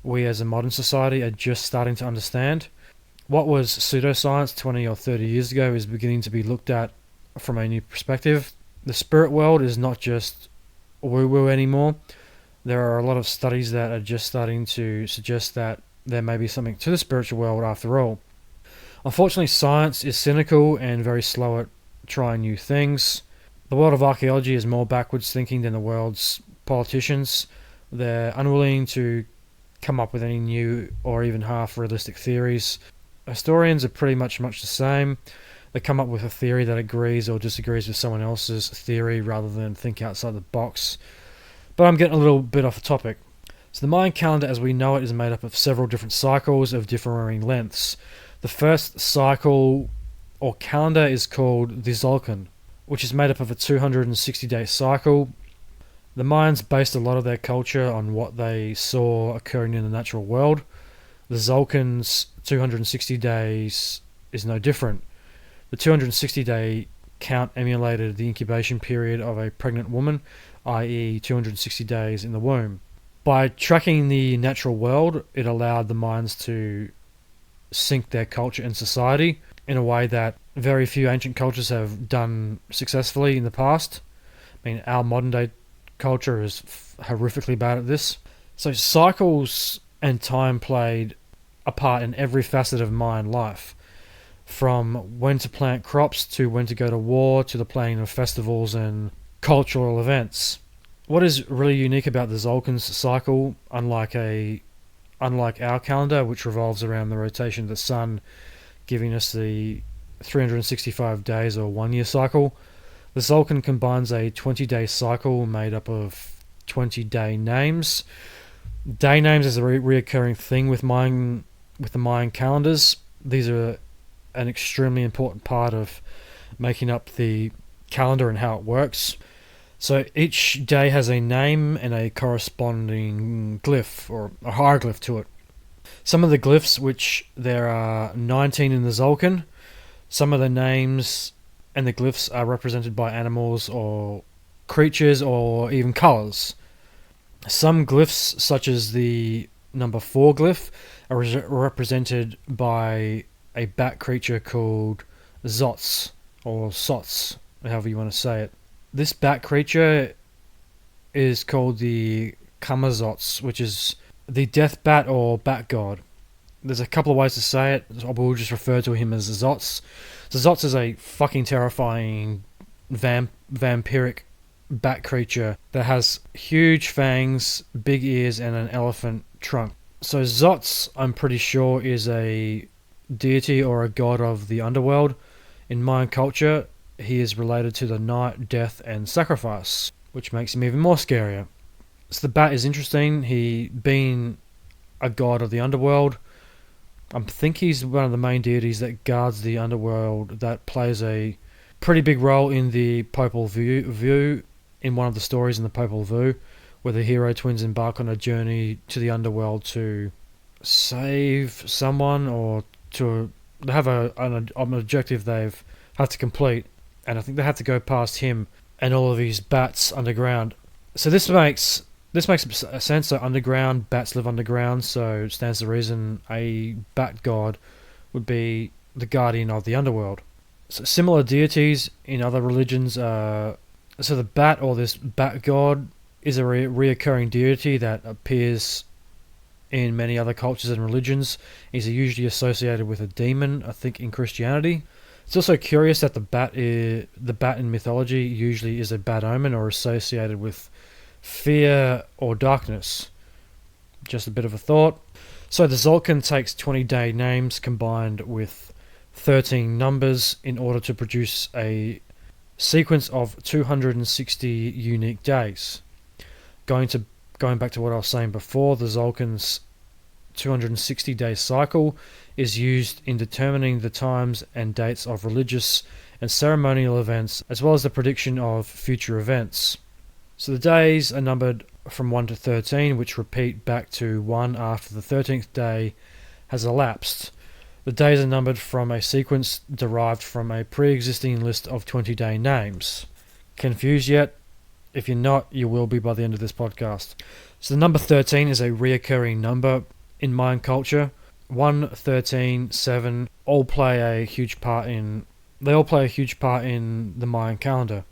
we as a modern society are just starting to understand. What was pseudoscience 20 or 30 years ago is beginning to be looked at from a new perspective. The spirit world is not just woo-woo anymore. There are a lot of studies that are just starting to suggest that there may be something to the spiritual world after all. Unfortunately, science is cynical and very slow at trying new things. The world of archaeology is more backwards thinking than the world's politicians. They're unwilling to come up with any new or even half realistic theories. Historians are pretty much the same. They come up with a theory that agrees or disagrees with someone else's theory rather than think outside the box. But I'm getting a little bit off the topic. So the Mayan calendar as we know it is made up of several different cycles of differing lengths. The first cycle or calendar is called the Zolkin, which is made up of a 260-day cycle. The Mayans based a lot of their culture on what they saw occurring in the natural world. The Zolkin's 260 days is no different. The 260-day count emulated the incubation period of a pregnant woman, i.e. 260 days in the womb. By tracking the natural world, it allowed the Mayans to sync their culture and society in a way that very few ancient cultures have done successfully in the past. I mean, our modern day culture is horrifically bad at this. So cycles and time played a part in every facet of Mayan life, from when to plant crops to when to go to war to the planning of festivals and cultural events. What is really unique about the Zolkin's cycle, unlike our calendar, which revolves around the rotation of the sun, giving us the 365 days or 1 year cycle, the Zolkin combines a 20-day cycle made up of 20 day names. Day names is a reoccurring thing with the Mayan calendars. These are an extremely important part of making up the calendar and how it works. So each day has a name and a corresponding glyph or a hieroglyph to it. Some of the glyphs, which there are 19 in the Zolkin, some of the names and the glyphs are represented by animals or creatures or even colours. Some glyphs, such as the number 4 glyph are represented by a bat creature called Zots, or Sots, however you want to say it. This bat creature is called the Kamazots, which is the death bat or bat god. There's a couple of ways to say it. I will just refer to him as Zots. So Zots is a fucking terrifying vampiric bat creature that has huge fangs, big ears, and an elephant trunk. So Zots, I'm pretty sure, is a deity or a god of the underworld. In Mayan culture, he is related to the night, death, and sacrifice, which makes him even more scarier. So the bat is interesting. He, being a god of the underworld, I think he's one of the main deities that guards the underworld, that plays a pretty big role in the Popol Vuh, in one of the stories in the Popol Vuh, where the hero twins embark on a journey to the underworld to save someone, or to have an objective they've had to complete, and I think they had to go past him and all of these bats underground. So this makes sense. So underground, bats live underground, so it stands to reason a bat god would be the guardian of the underworld. So similar deities in other religions are... So the bat, or this bat god, is a reoccurring deity that appears in many other cultures and religions. He's usually associated with a demon, I think, in Christianity. It's also curious that the bat in mythology usually is a bad omen or associated with fear or darkness. Just a bit of a thought. So the Tzolk'in takes 20-day names combined with 13 numbers in order to produce a sequence of 260 unique days. Going back to what I was saying before, the Tzolk'in's 260-day cycle is used in determining the times and dates of religious and ceremonial events, as well as the prediction of future events. So the days are numbered from 1 to 13, which repeat back to 1 after the 13th day has elapsed. The days are numbered from a sequence derived from a pre-existing list of 20-day names. Confused yet? If you're not, you will be by the end of this podcast. So the number 13 is a reoccurring number in Mayan culture. 1, 13, 7 all play a huge part in the Mayan calendar.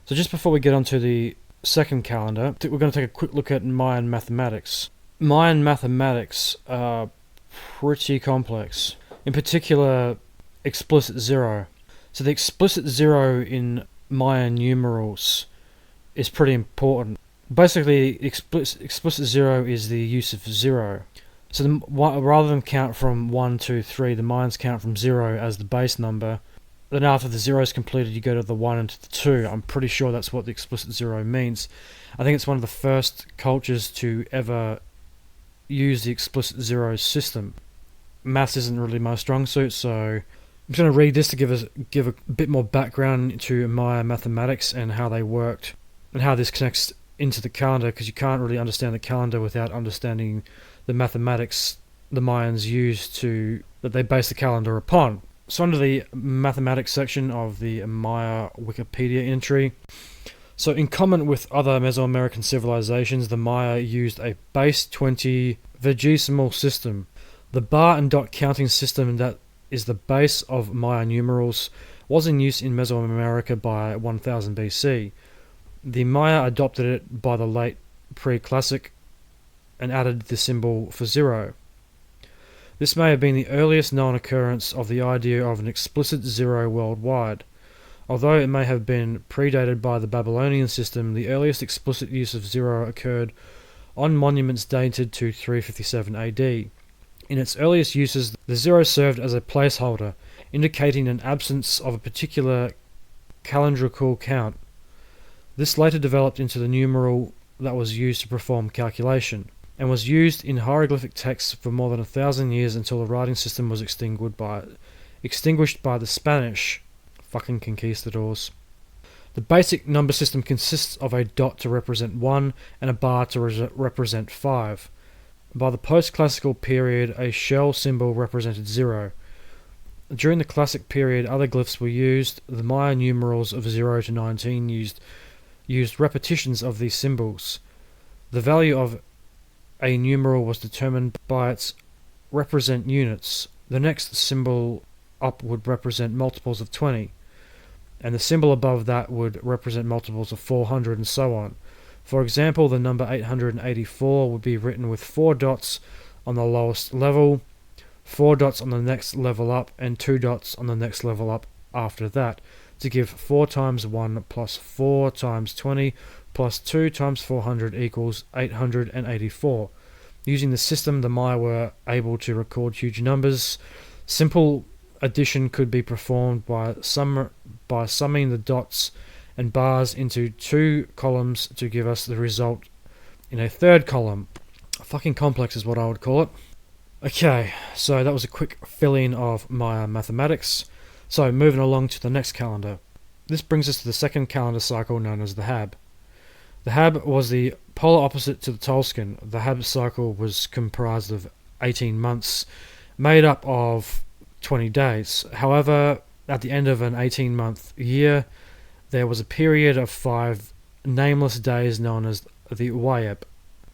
So just before we get onto the second calendar, we're going to take a quick look at Mayan mathematics. Mayan mathematics are pretty complex. In particular, explicit zero. So the explicit zero in Mayan numerals is pretty important. Basically, explicit zero is the use of zero. So rather than count from 1, 2, 3, the Mayans count from 0 as the base number. Then after the 0 is completed, you go to the 1 and to the 2. I'm pretty sure that's what the explicit 0 means. I think it's one of the first cultures to ever use the explicit 0 system. Maths isn't really my strong suit, so I'm just going to read this to give a bit more background to Maya mathematics and how they worked and how this connects into the calendar, because you can't really understand the calendar without understanding the mathematics the Mayans used that they base the calendar upon. So under the mathematics section of the Maya Wikipedia entry, so in common with other Mesoamerican civilizations, the Maya used a base 20 vigesimal system. The bar and dot counting system that is the base of Maya numerals was in use in Mesoamerica by 1000 BC. The Maya adopted it by the late pre-classic and added the symbol for 0. This may have been the earliest known occurrence of the idea of an explicit 0 worldwide. Although it may have been predated by the Babylonian system, the earliest explicit use of 0 occurred on monuments dated to 357 AD. In its earliest uses, the 0 served as a placeholder, indicating an absence of a particular calendrical count. This later developed into the numeral that was used to perform calculation, and was used in hieroglyphic texts for more than 1,000 years until the writing system was extinguished by the Spanish fucking conquistadors. The basic number system consists of a dot to represent 1 and a bar to represent 5. By the post-classical period, a shell symbol represented 0. During the classic period, other glyphs were used. The Maya numerals of 0 to 19 used repetitions of these symbols. The value of a numeral was determined by its represent units. The next symbol up would represent multiples of 20, and the symbol above that would represent multiples of 400, and so on. For example, the number 884 would be written with 4 dots on the lowest level, 4 dots on the next level up, and 2 dots on the next level up after that, to give 4 times 1 plus 4 times 20 plus 2 times 400 equals 884. Using the system, the Maya were able to record huge numbers. Simple addition could be performed by summing the dots and bars into 2 columns to give us the result in a third column. Fucking complex is what I would call it. Okay, so that was a quick fill-in of Maya mathematics. So moving along to the next calendar. This brings us to the second calendar cycle known as the Hab. The Hab was the polar opposite to the Tolscan. The Hab cycle was comprised of 18 months, made up of 20 days. However, at the end of an 18-month year, there was a period of 5 nameless days known as the Wayeb.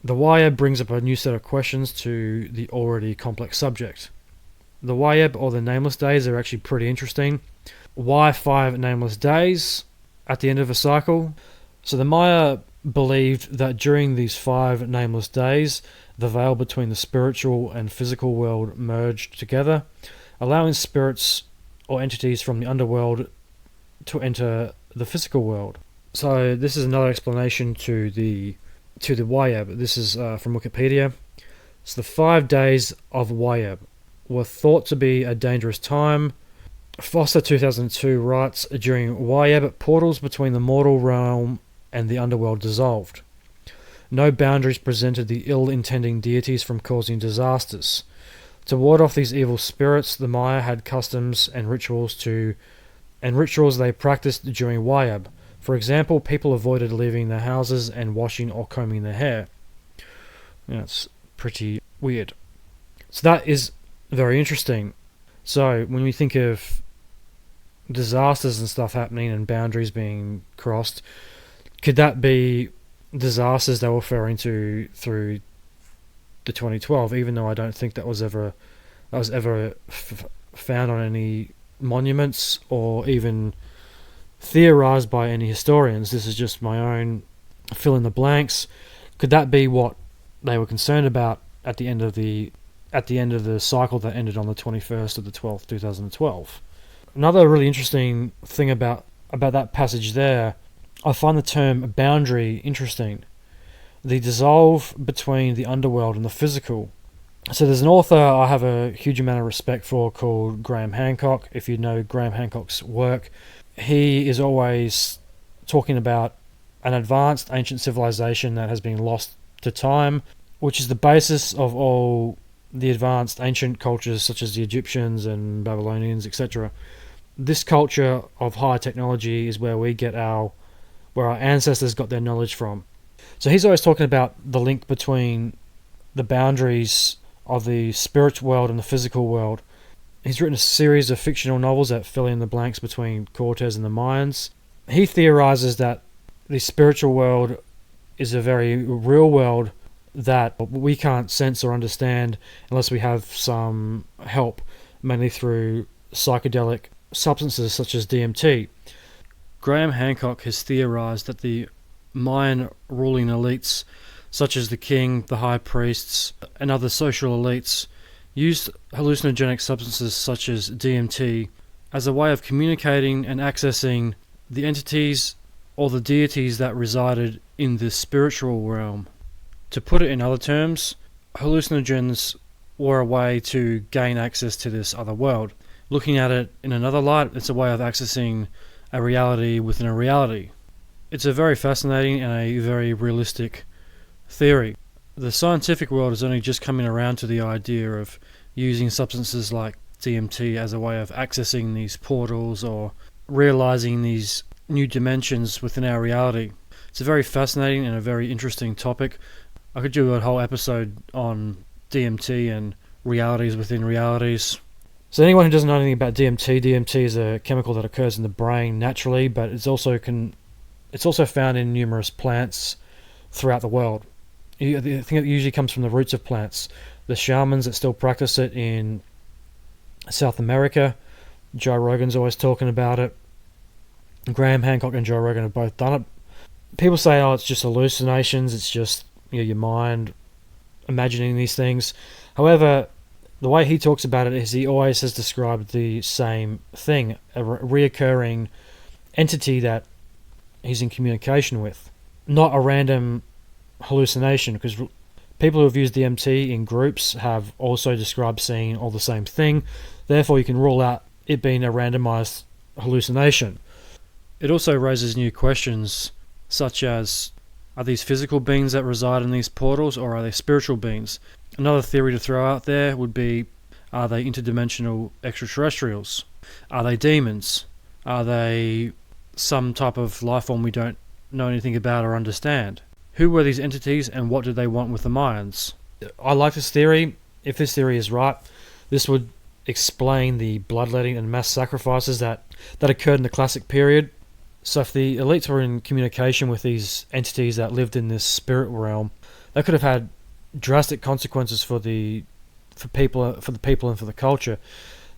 The Wayeb brings up a new set of questions to the already complex subject. The Wayeb, or the nameless days, are actually pretty interesting. Why 5 nameless days at the end of a cycle? So the Maya believed that during these 5 nameless days, the veil between the spiritual and physical world merged together, allowing spirits or entities from the underworld to enter the physical world. So this is another explanation to the Wayeb. This is from Wikipedia. So the 5 days of Wayeb were thought to be a dangerous time. Foster 2002 writes, during Wayeb, portals between the mortal realm and the underworld dissolved. No boundaries prevented the ill-intending deities from causing disasters. To ward off these evil spirits, the Maya had customs and rituals they practiced during Wayeb. For example, people avoided leaving their houses and washing or combing their hair. That's pretty weird. So that is very interesting. So when we think of disasters and stuff happening and boundaries being crossed, could that be disasters they were referring to through the 2012? Even though I don't think that was ever found on any monuments or even theorized by any historians. This is just my own fill in the blanks. Could that be what they were concerned about at the end of the cycle that ended on the 21st of the 12th, 2012? Another really interesting thing about that passage there, I find the term boundary interesting. The dissolve between the underworld and the physical. So there's an author I have a huge amount of respect for called Graham Hancock. If you know Graham Hancock's work, he is always talking about an advanced ancient civilization that has been lost to time, which is the basis of all the advanced ancient cultures such as the Egyptians and Babylonians, etc. This culture of high technology is where our ancestors got their knowledge from. So he's always talking about the link between the boundaries of the spiritual world and the physical world. He's written a series of fictional novels that fill in the blanks between Cortez and the Mayans. He theorizes that the spiritual world is a very real world that we can't sense or understand unless we have some help, mainly through psychedelic substances such as DMT. Graham Hancock has theorized that the Mayan ruling elites, such as the king, the high priests, and other social elites, used hallucinogenic substances such as DMT as a way of communicating and accessing the entities or the deities that resided in the spiritual realm. To put it in other terms, hallucinogens were a way to gain access to this other world. Looking at it in another light, it's a way of accessing a reality within a reality. It's a very fascinating and a very realistic theory. The scientific world is only just coming around to the idea of using substances like DMT as a way of accessing these portals or realizing these new dimensions within our reality. It's a very fascinating and a very interesting topic. I could do a whole episode on DMT and realities within realities. So anyone who doesn't know anything about DMT is a chemical that occurs in the brain naturally, but it's also found in numerous plants throughout the world. I think it usually comes from the roots of plants. The shamans that still practice it in South America, Joe Rogan's always talking about it. Graham Hancock and Joe Rogan have both done it. People say, oh, it's just hallucinations, it's just your mind imagining these things. However, the way he talks about it is he always has described the same thing, a reoccurring entity that he's in communication with, not a random hallucination, because people who have used DMT in groups have also described seeing all the same thing. Therefore, you can rule out it being a randomized hallucination. It also raises new questions, such as, are these physical beings that reside in these portals, or are they spiritual beings? Another theory to throw out there would be, are they interdimensional extraterrestrials? Are they demons? Are they some type of life form we don't know anything about or understand? Who were these entities, and what did they want with the Mayans? I like this theory. If this theory is right, this would explain the bloodletting and mass sacrifices that occurred in the classic period. So if the elites were in communication with these entities that lived in this spirit realm, they could have had drastic consequences for the people and for the culture.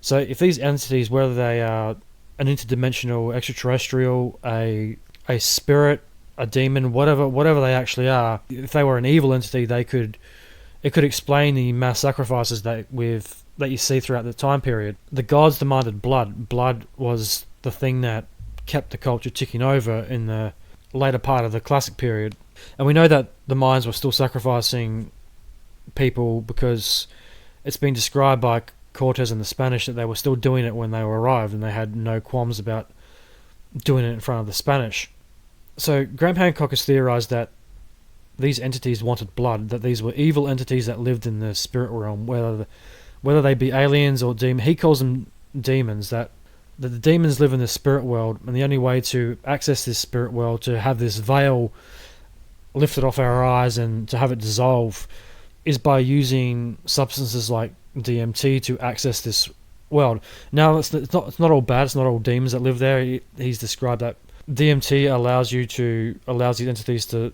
So if these entities, whether they are an interdimensional extraterrestrial, a spirit, a demon, whatever they actually are, if they were an evil entity, it could explain the mass sacrifices that you see throughout the time period. The gods demanded blood. Blood was the thing that kept the culture ticking over in the later part of the classic period. And we know that the Mayans were still sacrificing people, because it's been described by Cortez and the Spanish that they were still doing it when they arrived, and they had no qualms about doing it in front of the Spanish. So Graham Hancock has theorized that these entities wanted blood, that these were evil entities that lived in the spirit realm, whether they be aliens or demons. He calls them demons, that the demons live in the spirit world, and the only way to access this spirit world, to have this veil lifted off our eyes and to have it dissolve, is by using substances like DMT to access this world. Now, it's not all bad. It's not all demons that live there. He's described that DMT allows these entities to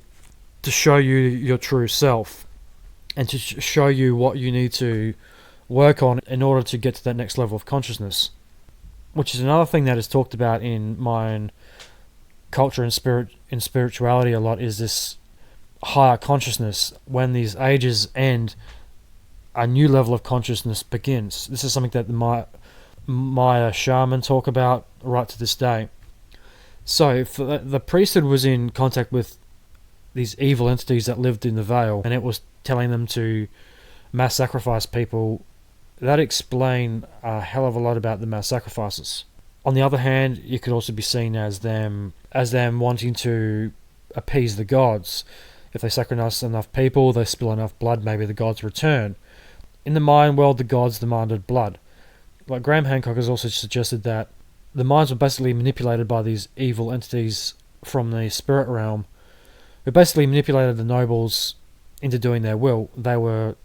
show you your true self, and to show you what you need to work on in order to get to that next level of consciousness. Which is another thing that is talked about in Mayan culture and spirituality a lot, is this higher consciousness. When these ages end, a new level of consciousness begins. This is something that the Maya shaman talk about right to this day. So if the priesthood was in contact with these evil entities that lived in the Vale, and it was telling them to mass sacrifice people, that explained a hell of a lot about the mass sacrifices. On the other hand, it could also be seen as them wanting to appease the gods. If they sacrifice enough people, they spill enough blood, maybe the gods return. In the Mayan world, the gods demanded blood. Like Graham Hancock has also suggested that the Mayans were basically manipulated by these evil entities from the spirit realm, who basically manipulated the nobles into doing their will. They were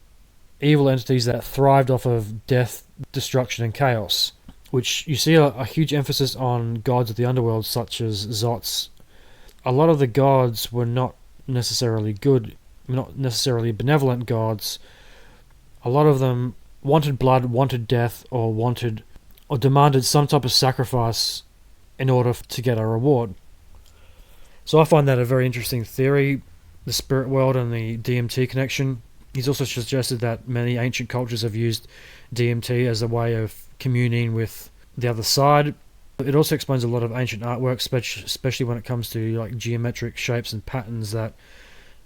evil entities that thrived off of death, destruction, and chaos, which you see a huge emphasis on gods of the underworld, such as Zots. A lot of the gods were not necessarily good, not necessarily benevolent gods. A lot of them wanted blood, wanted death, or demanded some type of sacrifice in order to get a reward. So I find that a very interesting theory, the spirit world and the DMT connection. He's also suggested that many ancient cultures have used DMT as a way of communing with the other side. It also explains a lot of ancient artwork, especially when it comes to like geometric shapes and patterns that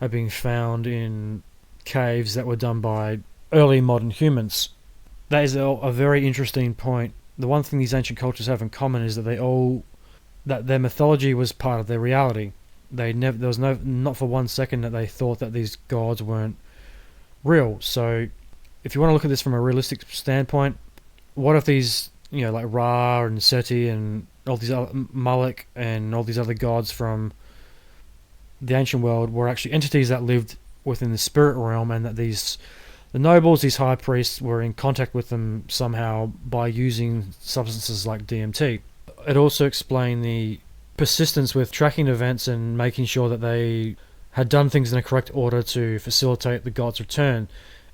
are being found in caves that were done by early modern humans. That is a very interesting point. The one thing these ancient cultures have in common is that that their mythology was part of their reality. There was not for 1 second that they thought that these gods weren't real. So if you want to look at this from a realistic standpoint, what if these, like Ra and Seti and all these other Moloch and all these other gods from the ancient world were actually entities that lived within the spirit realm, and that the nobles, these high priests, were in contact with them somehow by using substances like DMT. It also explained the persistence with tracking events and making sure that they had done things in a correct order to facilitate the gods' return.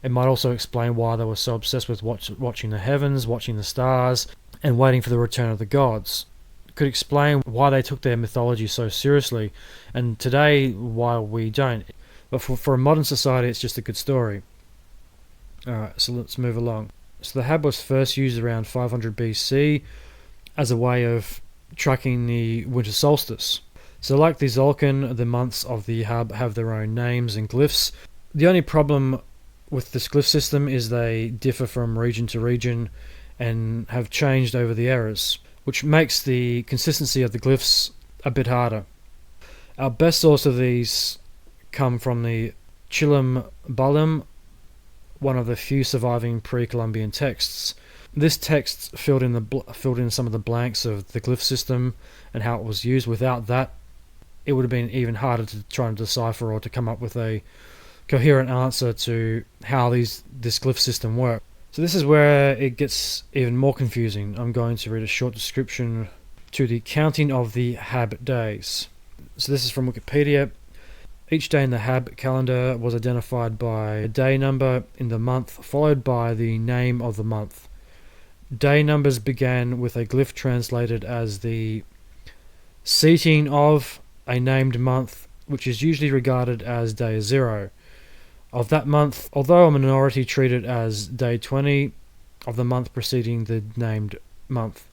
It might also explain why they were so obsessed with watching the heavens, watching the stars, and waiting for the return of the gods. It could explain why they took their mythology so seriously, and today why we don't. But for a modern society, it's just a good story. Alright, so let's move along. So the Hab was first used around 500 BC as a way of tracking the winter solstice. So like the Zolkin, the months of the Hab have their own names and glyphs. The only problem with this glyph system is they differ from region to region and have changed over the eras, which makes the consistency of the glyphs a bit harder. Our best source of these come from the Chilam Balim, one of the few surviving pre-Columbian texts. This text filled in some of the blanks of the glyph system and how it was used. Without that, it would have been even harder to try and decipher or to come up with a coherent answer to how this glyph system works. So this is where it gets even more confusing. I'm going to read a short description to the counting of the Hab days. So this is from Wikipedia. Each day in the Hab calendar was identified by a day number in the month, followed by the name of the month. Day numbers began with a glyph translated as the seating of a named month, which is usually regarded as day 0 of that month, although a minority treat it as day 20 of the month preceding the named month.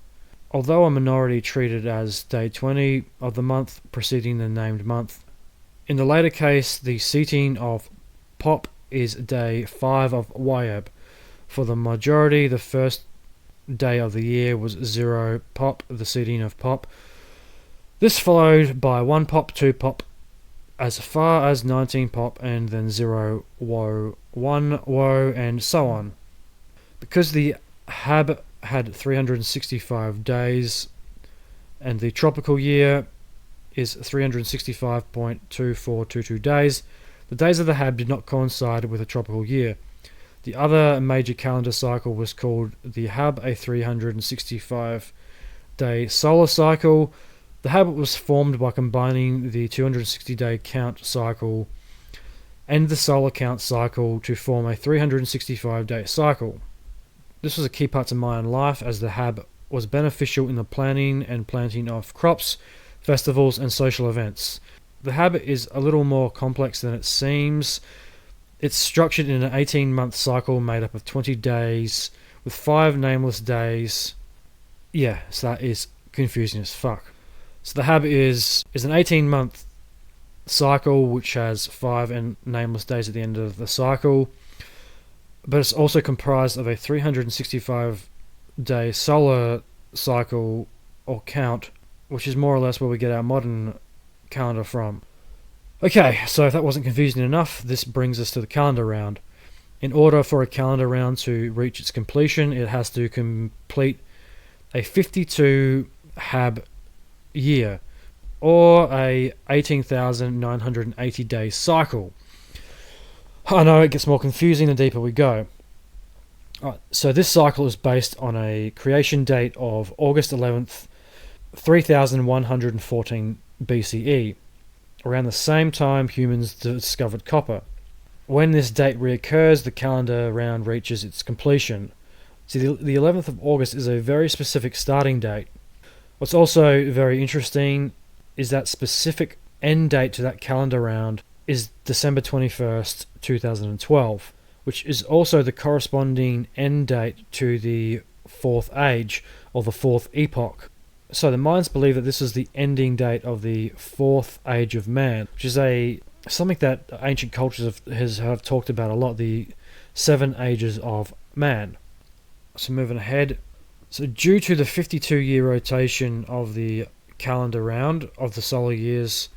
Although a minority treat it as day 20 of the month preceding the named month. In the later case, the seating of Pop is day 5 of Wayab. For the majority, the first day of the year was 0 Pop, the seating of Pop. This followed by 1 Pop, 2 Pop, as far as 19 Pop, and then 0 Woe, 1 Woe, and so on. Because the Hab had 365 days, and the tropical year is 365.2422 days, the days of the Hab did not coincide with a tropical year. The other major calendar cycle was called the Hab, a 365-day solar cycle. The Hab was formed by combining the 260-day count cycle and the solar count cycle to form a 365-day cycle. This was a key part to Mayan life, as the Hab was beneficial in the planning and planting of crops, festivals, and social events. The Hab is a little more complex than it seems. It's structured in an 18-month cycle made up of 20 days with 5 nameless days. Yeah, so that is confusing as fuck. So the Hab is an 18-month cycle which has 5 nameless days at the end of the cycle, but it's also comprised of a 365-day solar cycle or count, which is more or less where we get our modern calendar from. Okay, so if that wasn't confusing enough, this brings us to the calendar round. In order for a calendar round to reach its completion, it has to complete a 52 Hab year, or a 18,980 day cycle. I know it gets more confusing the deeper we go. Alright, so this cycle is based on a creation date of August 11th, 3114 BCE, around the same time humans discovered copper. When this date reoccurs, the calendar round reaches its completion. See, the 11th of August is a very specific starting date. What's also very interesting is that specific end date to that calendar round is December 21st, 2012, which is also the corresponding end date to the Fourth Age, or the Fourth Epoch. So the Mayans believe that this is the ending date of the Fourth Age of Man, which is something that ancient cultures have talked about a lot, the 7 ages of man. So moving ahead. So due to the 52-year rotation of the calendar round of the solar years,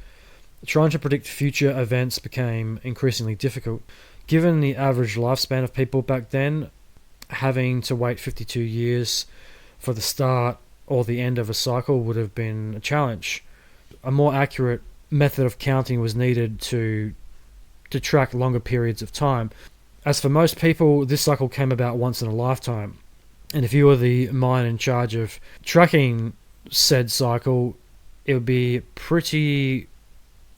trying to predict future events became increasingly difficult. Given the average lifespan of people back then, having to wait 52 years for the start or the end of a cycle would have been a challenge. A more accurate method of counting was needed to track longer periods of time. As for most people, this cycle came about once in a lifetime. And if you were the Mayan in charge of tracking said cycle, it would be pretty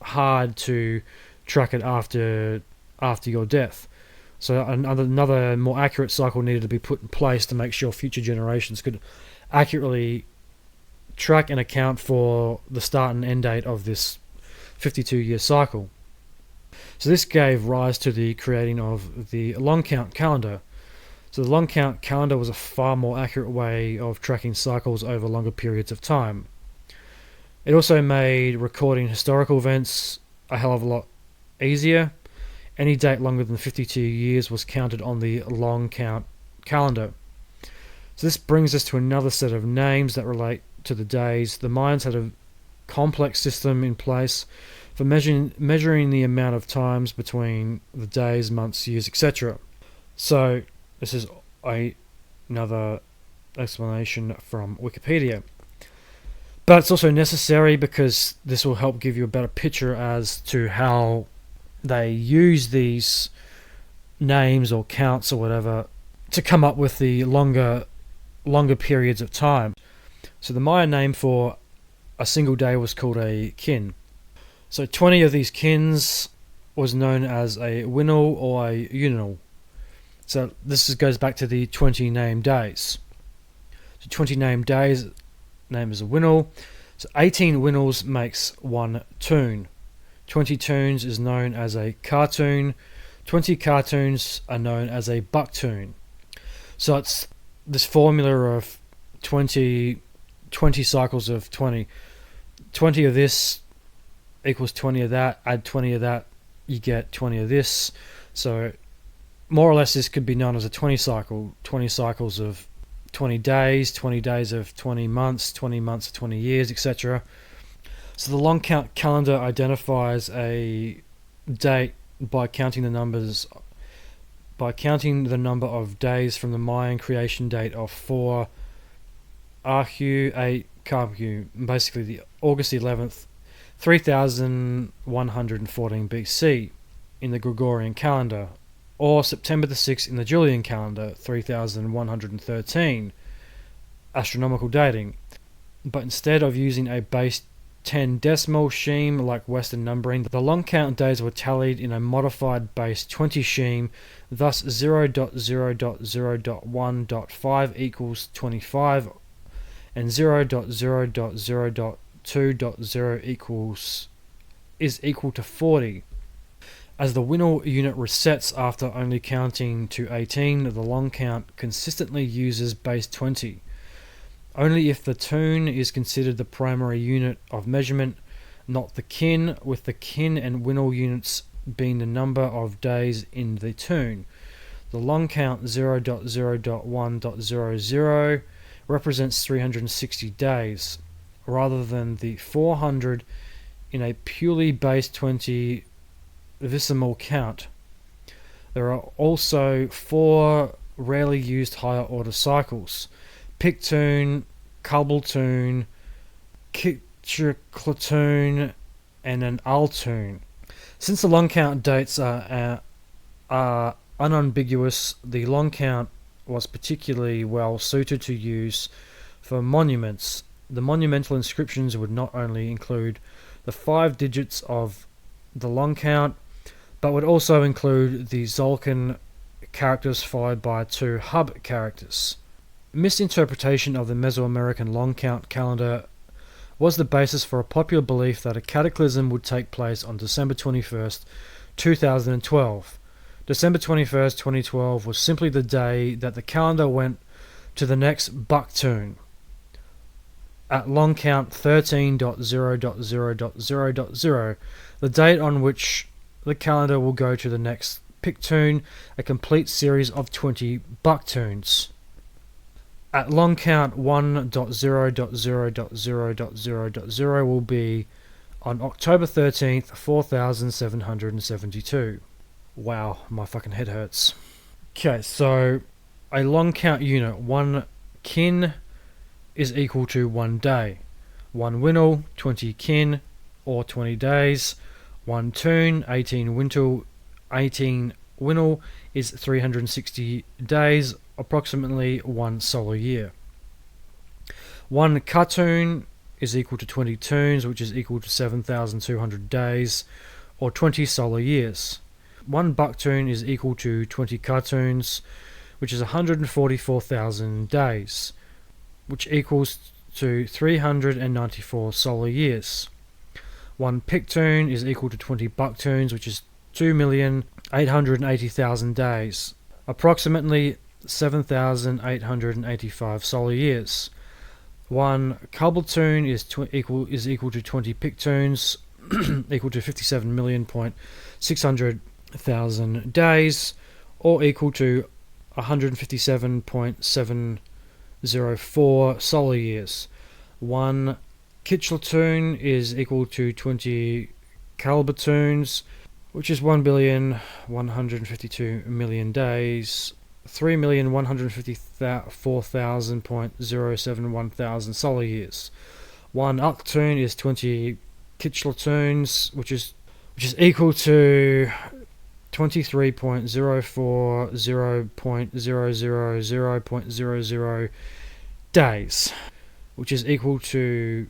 hard to track it after your death. So another more accurate cycle needed to be put in place to make sure future generations could accurately track and account for the start and end date of this 52-year cycle. So this gave rise to the creating of the long count calendar. So the long count calendar was a far more accurate way of tracking cycles over longer periods of time. It also made recording historical events a hell of a lot easier. Any date longer than 52 years was counted on the long count calendar. So this brings us to another set of names that relate to the days. The Mayans had a complex system in place for measuring the amount of times between the days, months, years, etc. So this is another explanation from Wikipedia. But it's also necessary because this will help give you a better picture as to how they use these names or counts or whatever to come up with the longer periods of time. So the Mayan name for a single day was called a kin. So 20 of these kins was known as a winal or a unal. So this goes back to the 20 named days. So 20 named days, name is a winal. So 18 winals makes one toon. 20 toons is known as a cartoon. 20 cartoons are known as a bucktoon. So it's this formula of 20 cycles of 20. 20 of this equals 20 of that. Add 20 of that, you get 20 of this. So more or less this could be known as a 20 cycle. 20 cycles of 20 days, 20 days of 20 months, 20 months of 20 years, etc. So the long count calendar identifies a date by counting the number of days from the Mayan creation date of 4 Ahu 8 Karhu, basically the August 11th, 3114 BC in the Gregorian calendar, or September the 6th in the Julian calendar, 3113 astronomical dating. But instead of using a base 10 decimal scheme like Western numbering, the long count days were tallied in a modified base 20 scheme, thus 0.0.0.1.5 equals 25 and 0.0.0.2.0 is equal to 40. As the winal unit resets after only counting to 18, the long count consistently uses base 20. Only if the toon is considered the primary unit of measurement, not the kin, with the kin and winal units being the number of days in the toon. The long count 0.0.1.00 represents 360 days, rather than the 400 in a purely base 20 decimal count. There are also 4 rarely used higher order cycles: Pictoon, Kubletoon, Kitchiclatoon, and an Altoon. Since the long count dates are unambiguous, the long count was particularly well suited to use for monuments. The monumental inscriptions would not only include the 5 digits of the long count, but would also include the Zolkin characters followed by 2 hub characters. Misinterpretation of the Mesoamerican long count calendar was the basis for a popular belief that a cataclysm would take place on December 21st, 2012. December 21st, 2012 was simply the day that the calendar went to the next bucktoon at long count 13.0.0.0.0, the date on which the calendar will go to the next Pictoon, a complete series of 20 bucktoons. At long count 1.0.0.0.0.0 will be on October 13th, 4772. Wow, my fucking head hurts. Okay, so a long count unit, 1 kin is equal to 1 day. 1 winal, 20 kin, or 20 days. 1 toon, 18 winal is 360 days, approximately 1 solar year. 1 cartoon is equal to 20 toons, which is equal to 7,200 days, or 20 solar years. One bucktoon is equal to 20 cartoons, which is 144,000 days, which equals to 394 solar years. One pictoon is equal to 20 bucktoons, which is 2,880,000 days, approximately 7,885 solar years. One cobbletoon is equal to 20 pictoons, equal to 57,600,000 days, or equal to 157.704 solar years. One kitchletoon is equal to 20 calbatoons, which is 1,152,000,000 days, 3,154,071,000 solar years. One uktoon is 20 kitchletoons, which is equal to 23.040.000 days, which is equal to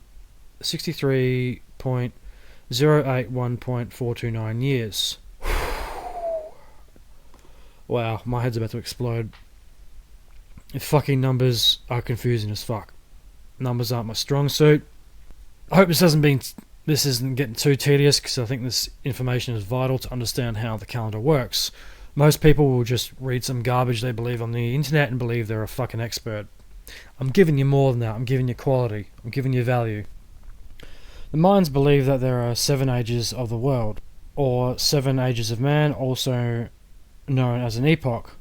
63.081.429 years. Wow, my head's about to explode. Fucking numbers are confusing as fuck. Numbers aren't my strong suit. I hope this isn't getting too tedious, because I think this information is vital to understand how the calendar works. Most people will just read some garbage they believe on the internet and believe they're a fucking expert. I'm giving you more than that. I'm giving you quality. I'm giving you value. The Mayans believe that there are 7 ages of the world, or 7 ages of man, also known as an epoch.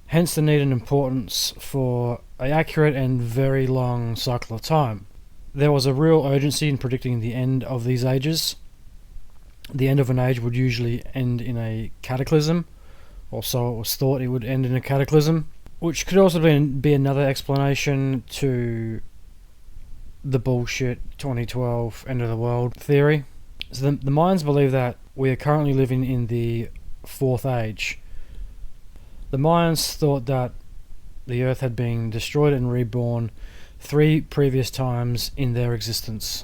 Hence the need and importance for an accurate and very long cycle of time. There was a real urgency in predicting the end of these ages. The end of an age would usually end in a cataclysm, or so it was thought it would end in a cataclysm, which could also be another explanation to the bullshit 2012 end of the world theory. So the Mayans believe that we are currently living in the 4th age. The Mayans thought that the Earth had been destroyed and reborn 3 previous times in their existence.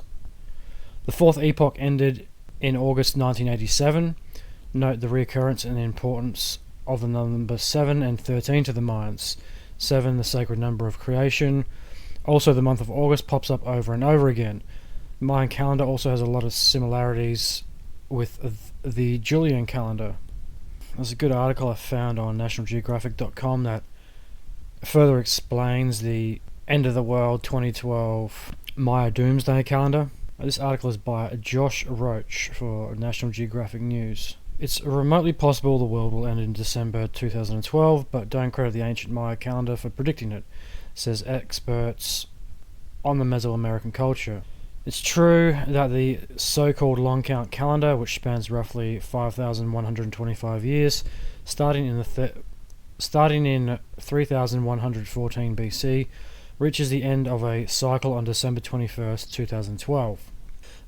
The 4th epoch ended in August 1987. Note the reoccurrence and the importance of the number 7 and 13 to the Mayans. 7, the sacred number of creation. Also, the month of August pops up over and over again. The Mayan calendar also has a lot of similarities with the Julian calendar. There's a good article I found on nationalgeographic.com that further explains the end of the world 2012 Mayan Doomsday calendar. This article is by Josh Roach for National Geographic News. It's remotely possible the world will end in December 2012, but don't credit the ancient Maya calendar for predicting it, says experts on the Mesoamerican culture. It's true that the so-called long count calendar, which spans roughly 5,125 years, starting in 3114 BC, reaches the end of a cycle on December 21st, 2012.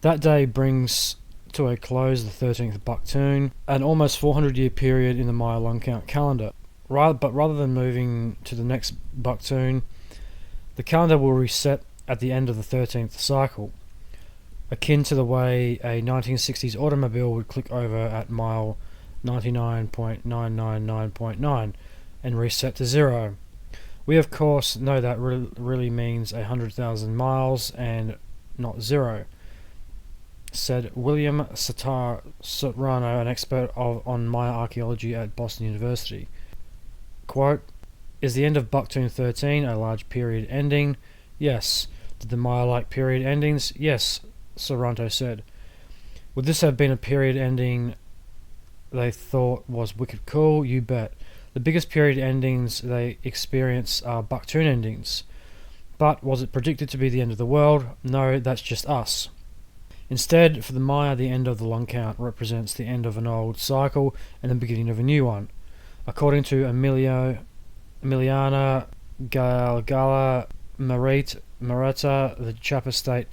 That day brings to a close the 13th bucktoon, an almost 400-year period in the Maya long count calendar. But rather than moving to the next bucktoon, the calendar will reset at the end of the 13th cycle, akin to the way a 1960s automobile would click over at mile 99.999.9 and reset to 0. We of course know that really means 100,000 miles and not 0, said William Sotrano, an expert on Maya archaeology at Boston University. Quote, "Is the end of bucktoon 13 a large period ending? Yes. Did the Maya like period endings? Yes," Soranto said. "Would this have been a period ending they thought was wicked cool? You bet. The biggest period endings they experience are bucktoon endings. But was it predicted to be the end of the world? No, that's just us. Instead, for the Maya, the end of the long count represents the end of an old cycle and the beginning of a new one. According to Emiliana Galgala Mareta, the Chiapas State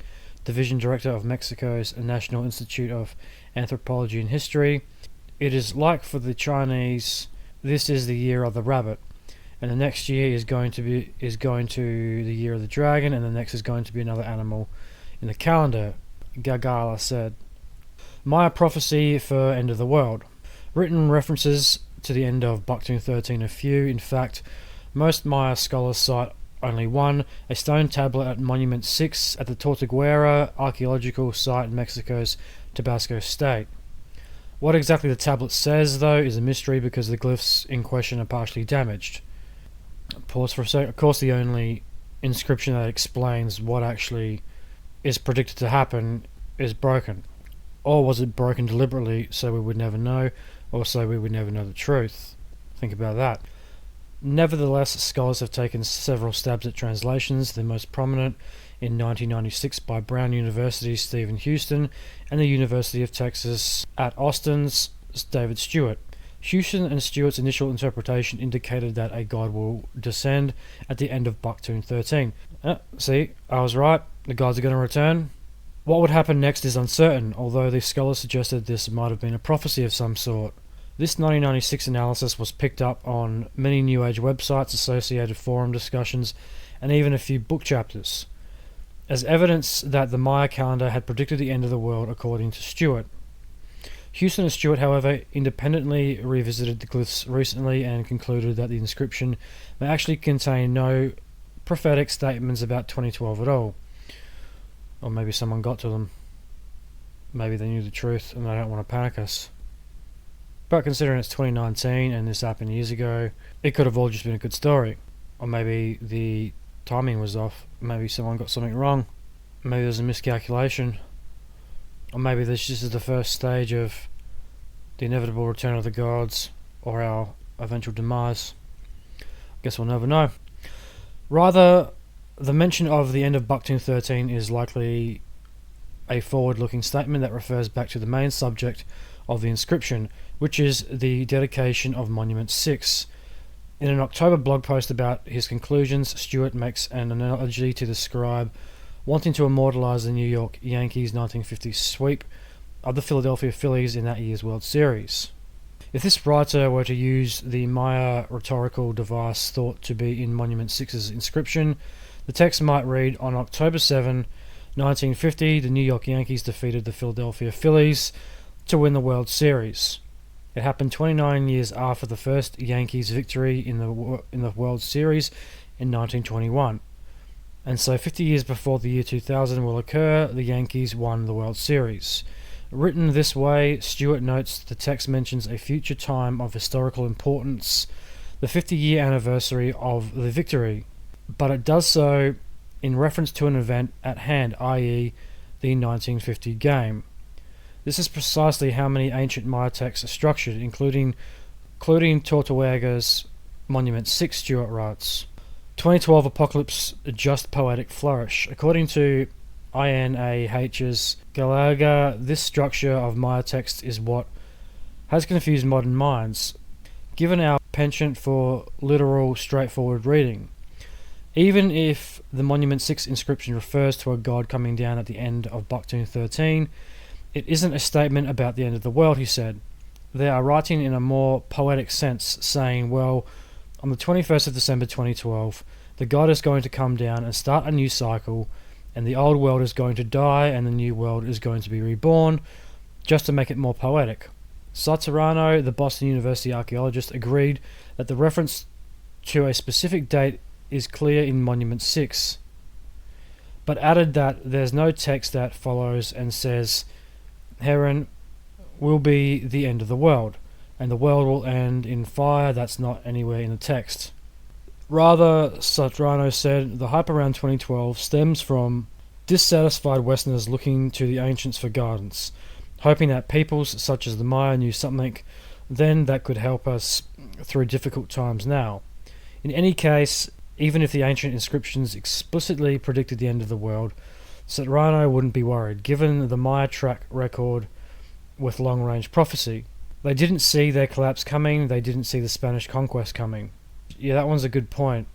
Division Director of Mexico's National Institute of Anthropology and History, it is like for the Chinese, this is the year of the rabbit, and the next year is going to the year of the dragon, and the next is going to be another animal in the calendar," Gagala said. Maya prophecy for end of the world. Written references to the end of Bakhtun 13 are few. In fact, most Maya scholars cite only one, a stone tablet at Monument 6 at the Tortuguera archaeological site in Mexico's Tabasco state. What exactly the tablet says, though, is a mystery because the glyphs in question are partially damaged. Pause for a second. Of course, the only inscription that explains what actually is predicted to happen is broken. Or was it broken deliberately so we would never know, or so we would never know the truth? Think about that. Nevertheless, scholars have taken several stabs at translations, the most prominent in 1996 by Brown University's Stephen Houston and the University of Texas at Austin's David Stewart. Houston and Stewart's initial interpretation indicated that a god will descend at the end of Bakhtun 13. See, I was right, the gods are going to return. What would happen next is uncertain, although the scholars suggested this might have been a prophecy of some sort. This 1996 analysis was picked up on many New Age websites, associated forum discussions, and even a few book chapters, as evidence that the Maya calendar had predicted the end of the world according to Stewart. Houston and Stewart, however, independently revisited the glyphs recently and concluded that the inscription may actually contain no prophetic statements about 2012 at all. Or maybe someone got to them. Maybe they knew the truth and they don't want to panic us. But considering it's 2019 and this happened years ago, it could have all just been a good story. Or maybe the timing was off. Maybe someone got something wrong. Maybe there's a miscalculation. Or maybe this is the first stage of the inevitable return of the gods or our eventual demise. Guess we'll never know. Rather, the mention of the end of Bakhtun 13 is likely a forward-looking statement that refers back to the main subject of the inscription, which is the dedication of Monument 6. In an October blog post about his conclusions, Stewart makes an analogy to the scribe wanting to immortalize the New York Yankees' 1950 sweep of the Philadelphia Phillies in that year's World Series. If this writer were to use the Maya rhetorical device thought to be in Monument 6's inscription, the text might read, on October 7, 1950, the New York Yankees defeated the Philadelphia Phillies to win the World Series. It happened 29 years after the first Yankees' victory in the World Series in 1921. And so 50 years before the year 2000 will occur, the Yankees won the World Series. Written this way, Stewart notes the text mentions a future time of historical importance, the 50-year anniversary of the victory, but it does so in reference to an event at hand, i.e. the 1950 game. This is precisely how many ancient Maya texts are structured, including Tortuguera's Monument 6, Stewart writes. 2012 Apocalypse, just poetic flourish. According to INAH's Gallagher, this structure of Maya text is what has confused modern minds, given our penchant for literal, straightforward reading. Even if the Monument 6 inscription refers to a god coming down at the end of Bakhtun 13, it isn't a statement about the end of the world, he said. They are writing in a more poetic sense, saying, well, on the 21st of December 2012, the god is going to come down and start a new cycle, and the old world is going to die and the new world is going to be reborn, just to make it more poetic. Saturano, the Boston University archaeologist, agreed that the reference to a specific date is clear in Monument 6, but added that there's no text that follows and says, Heron will be the end of the world, and the world will end in fire. That's not anywhere in the text. Rather, Satrano said, the hype around 2012 stems from dissatisfied Westerners looking to the ancients for guidance, hoping that peoples such as the Maya knew something then that could help us through difficult times now. In any case, even if the ancient inscriptions explicitly predicted the end of the world, Satrano wouldn't be worried, given the Maya track record with long-range prophecy. They didn't see their collapse coming, they didn't see the Spanish conquest coming. Yeah, that one's a good point.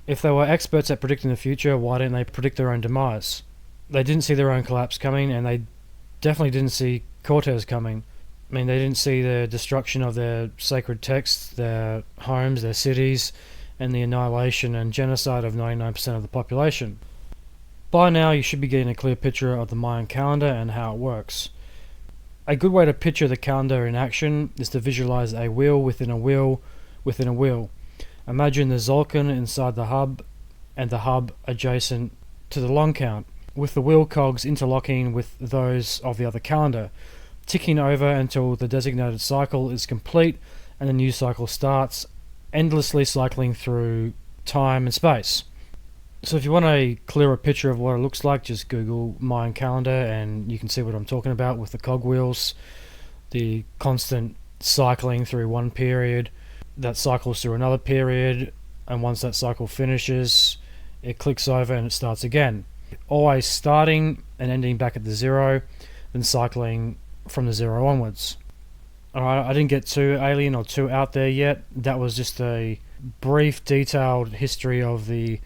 If they were experts at predicting the future, why didn't they predict their own demise? They didn't see their own collapse coming, and they definitely didn't see Cortez coming. I mean, they didn't see the destruction of their sacred texts, their homes, their cities, and the annihilation and genocide of 99% of the population. By now, you should be getting a clear picture of the Mayan calendar and how it works. A good way to picture the calendar in action is to visualize a wheel within a wheel within a wheel. Imagine the Zolkin inside the hub and the hub adjacent to the long count, with the wheel cogs interlocking with those of the other calendar, ticking over until the designated cycle is complete and a new cycle starts, endlessly cycling through time and space. So if you want a clearer picture of what it looks like, just Google Mayan Calendar and you can see what I'm talking about with the cogwheels, the constant cycling through one period, that cycles through another period, and once that cycle finishes, it clicks over and it starts again. Always starting and ending back at the zero, then cycling from the zero onwards. Alright, I didn't get too alien or too out there yet. That was just a brief, detailed history of the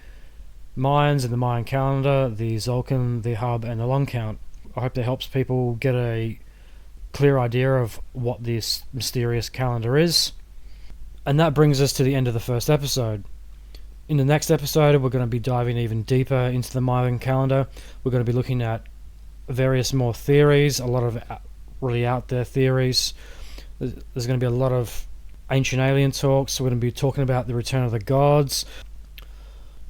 Mayans and the Mayan calendar, the Zolkin, the hub, and the long count. I hope that helps people get a clear idea of what this mysterious calendar is. And that brings us to the end of the first episode. In the next episode, we're going to be diving even deeper into the Mayan calendar. We're going to be looking at various more theories, a lot of really out there theories. There's going to be a lot of ancient alien talks. We're going to be talking about the return of the gods.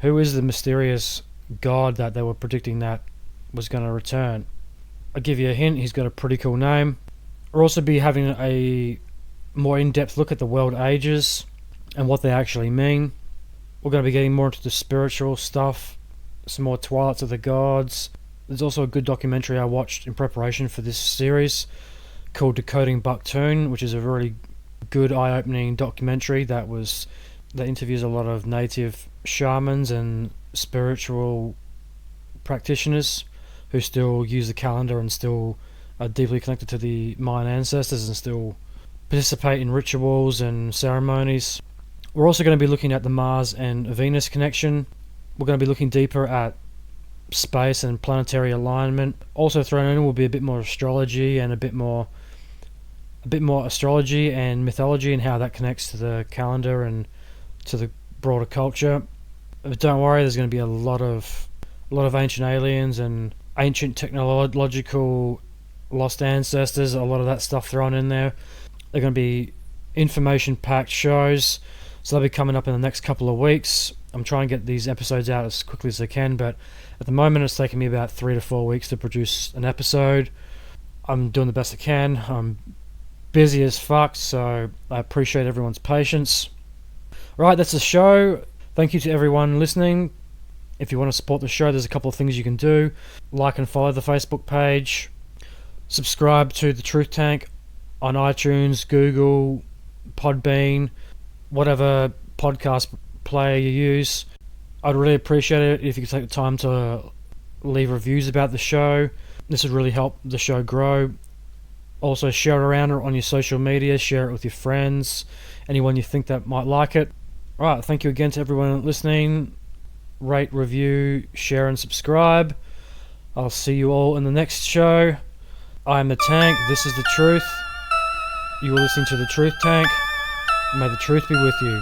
Who is the mysterious god that they were predicting that was going to return? I'll give you a hint, he's got a pretty cool name. We'll also be having a more in-depth look at the world ages and what they actually mean. We're going to be getting more into the spiritual stuff, some more Twilights of the Gods. There's also a good documentary I watched in preparation for this series called Decoding Bucktoon, which is a really good eye-opening documentary that interviews a lot of native shamans and spiritual practitioners who still use the calendar and still are deeply connected to the Mayan ancestors and still participate in rituals and ceremonies. We're also going to be looking at the Mars and Venus connection. We're going to be looking deeper at space and planetary alignment. Also thrown in will be a bit more astrology and a bit more astrology and mythology and how that connects to the calendar and to the broader culture. But don't worry, there's going to be a lot of ancient aliens and ancient technological lost ancestors, a lot of that stuff thrown in there. They're going to be information-packed shows, so they'll be coming up in the next couple of weeks. I'm trying to get these episodes out as quickly as I can, but at the moment it's taking me about 3 to 4 weeks to produce an episode. I'm doing the best I can. I'm busy as fuck, so I appreciate everyone's patience. Right, that's the show. Thank you to everyone listening. If you want to support the show, there's a couple of things you can do. Like and follow the Facebook page. Subscribe to the Truth Tank on iTunes, Google, Podbean, whatever podcast player you use. I'd really appreciate it if you could take the time to leave reviews about the show. This would really help the show grow. Also share it around on your social media, share it with your friends, anyone you think that might like it. Alright, thank you again to everyone listening. Rate, review, share and subscribe. I'll see you all in the next show. I am the Tank, this is the Truth. You are listening to the Truth Tank. May the truth be with you.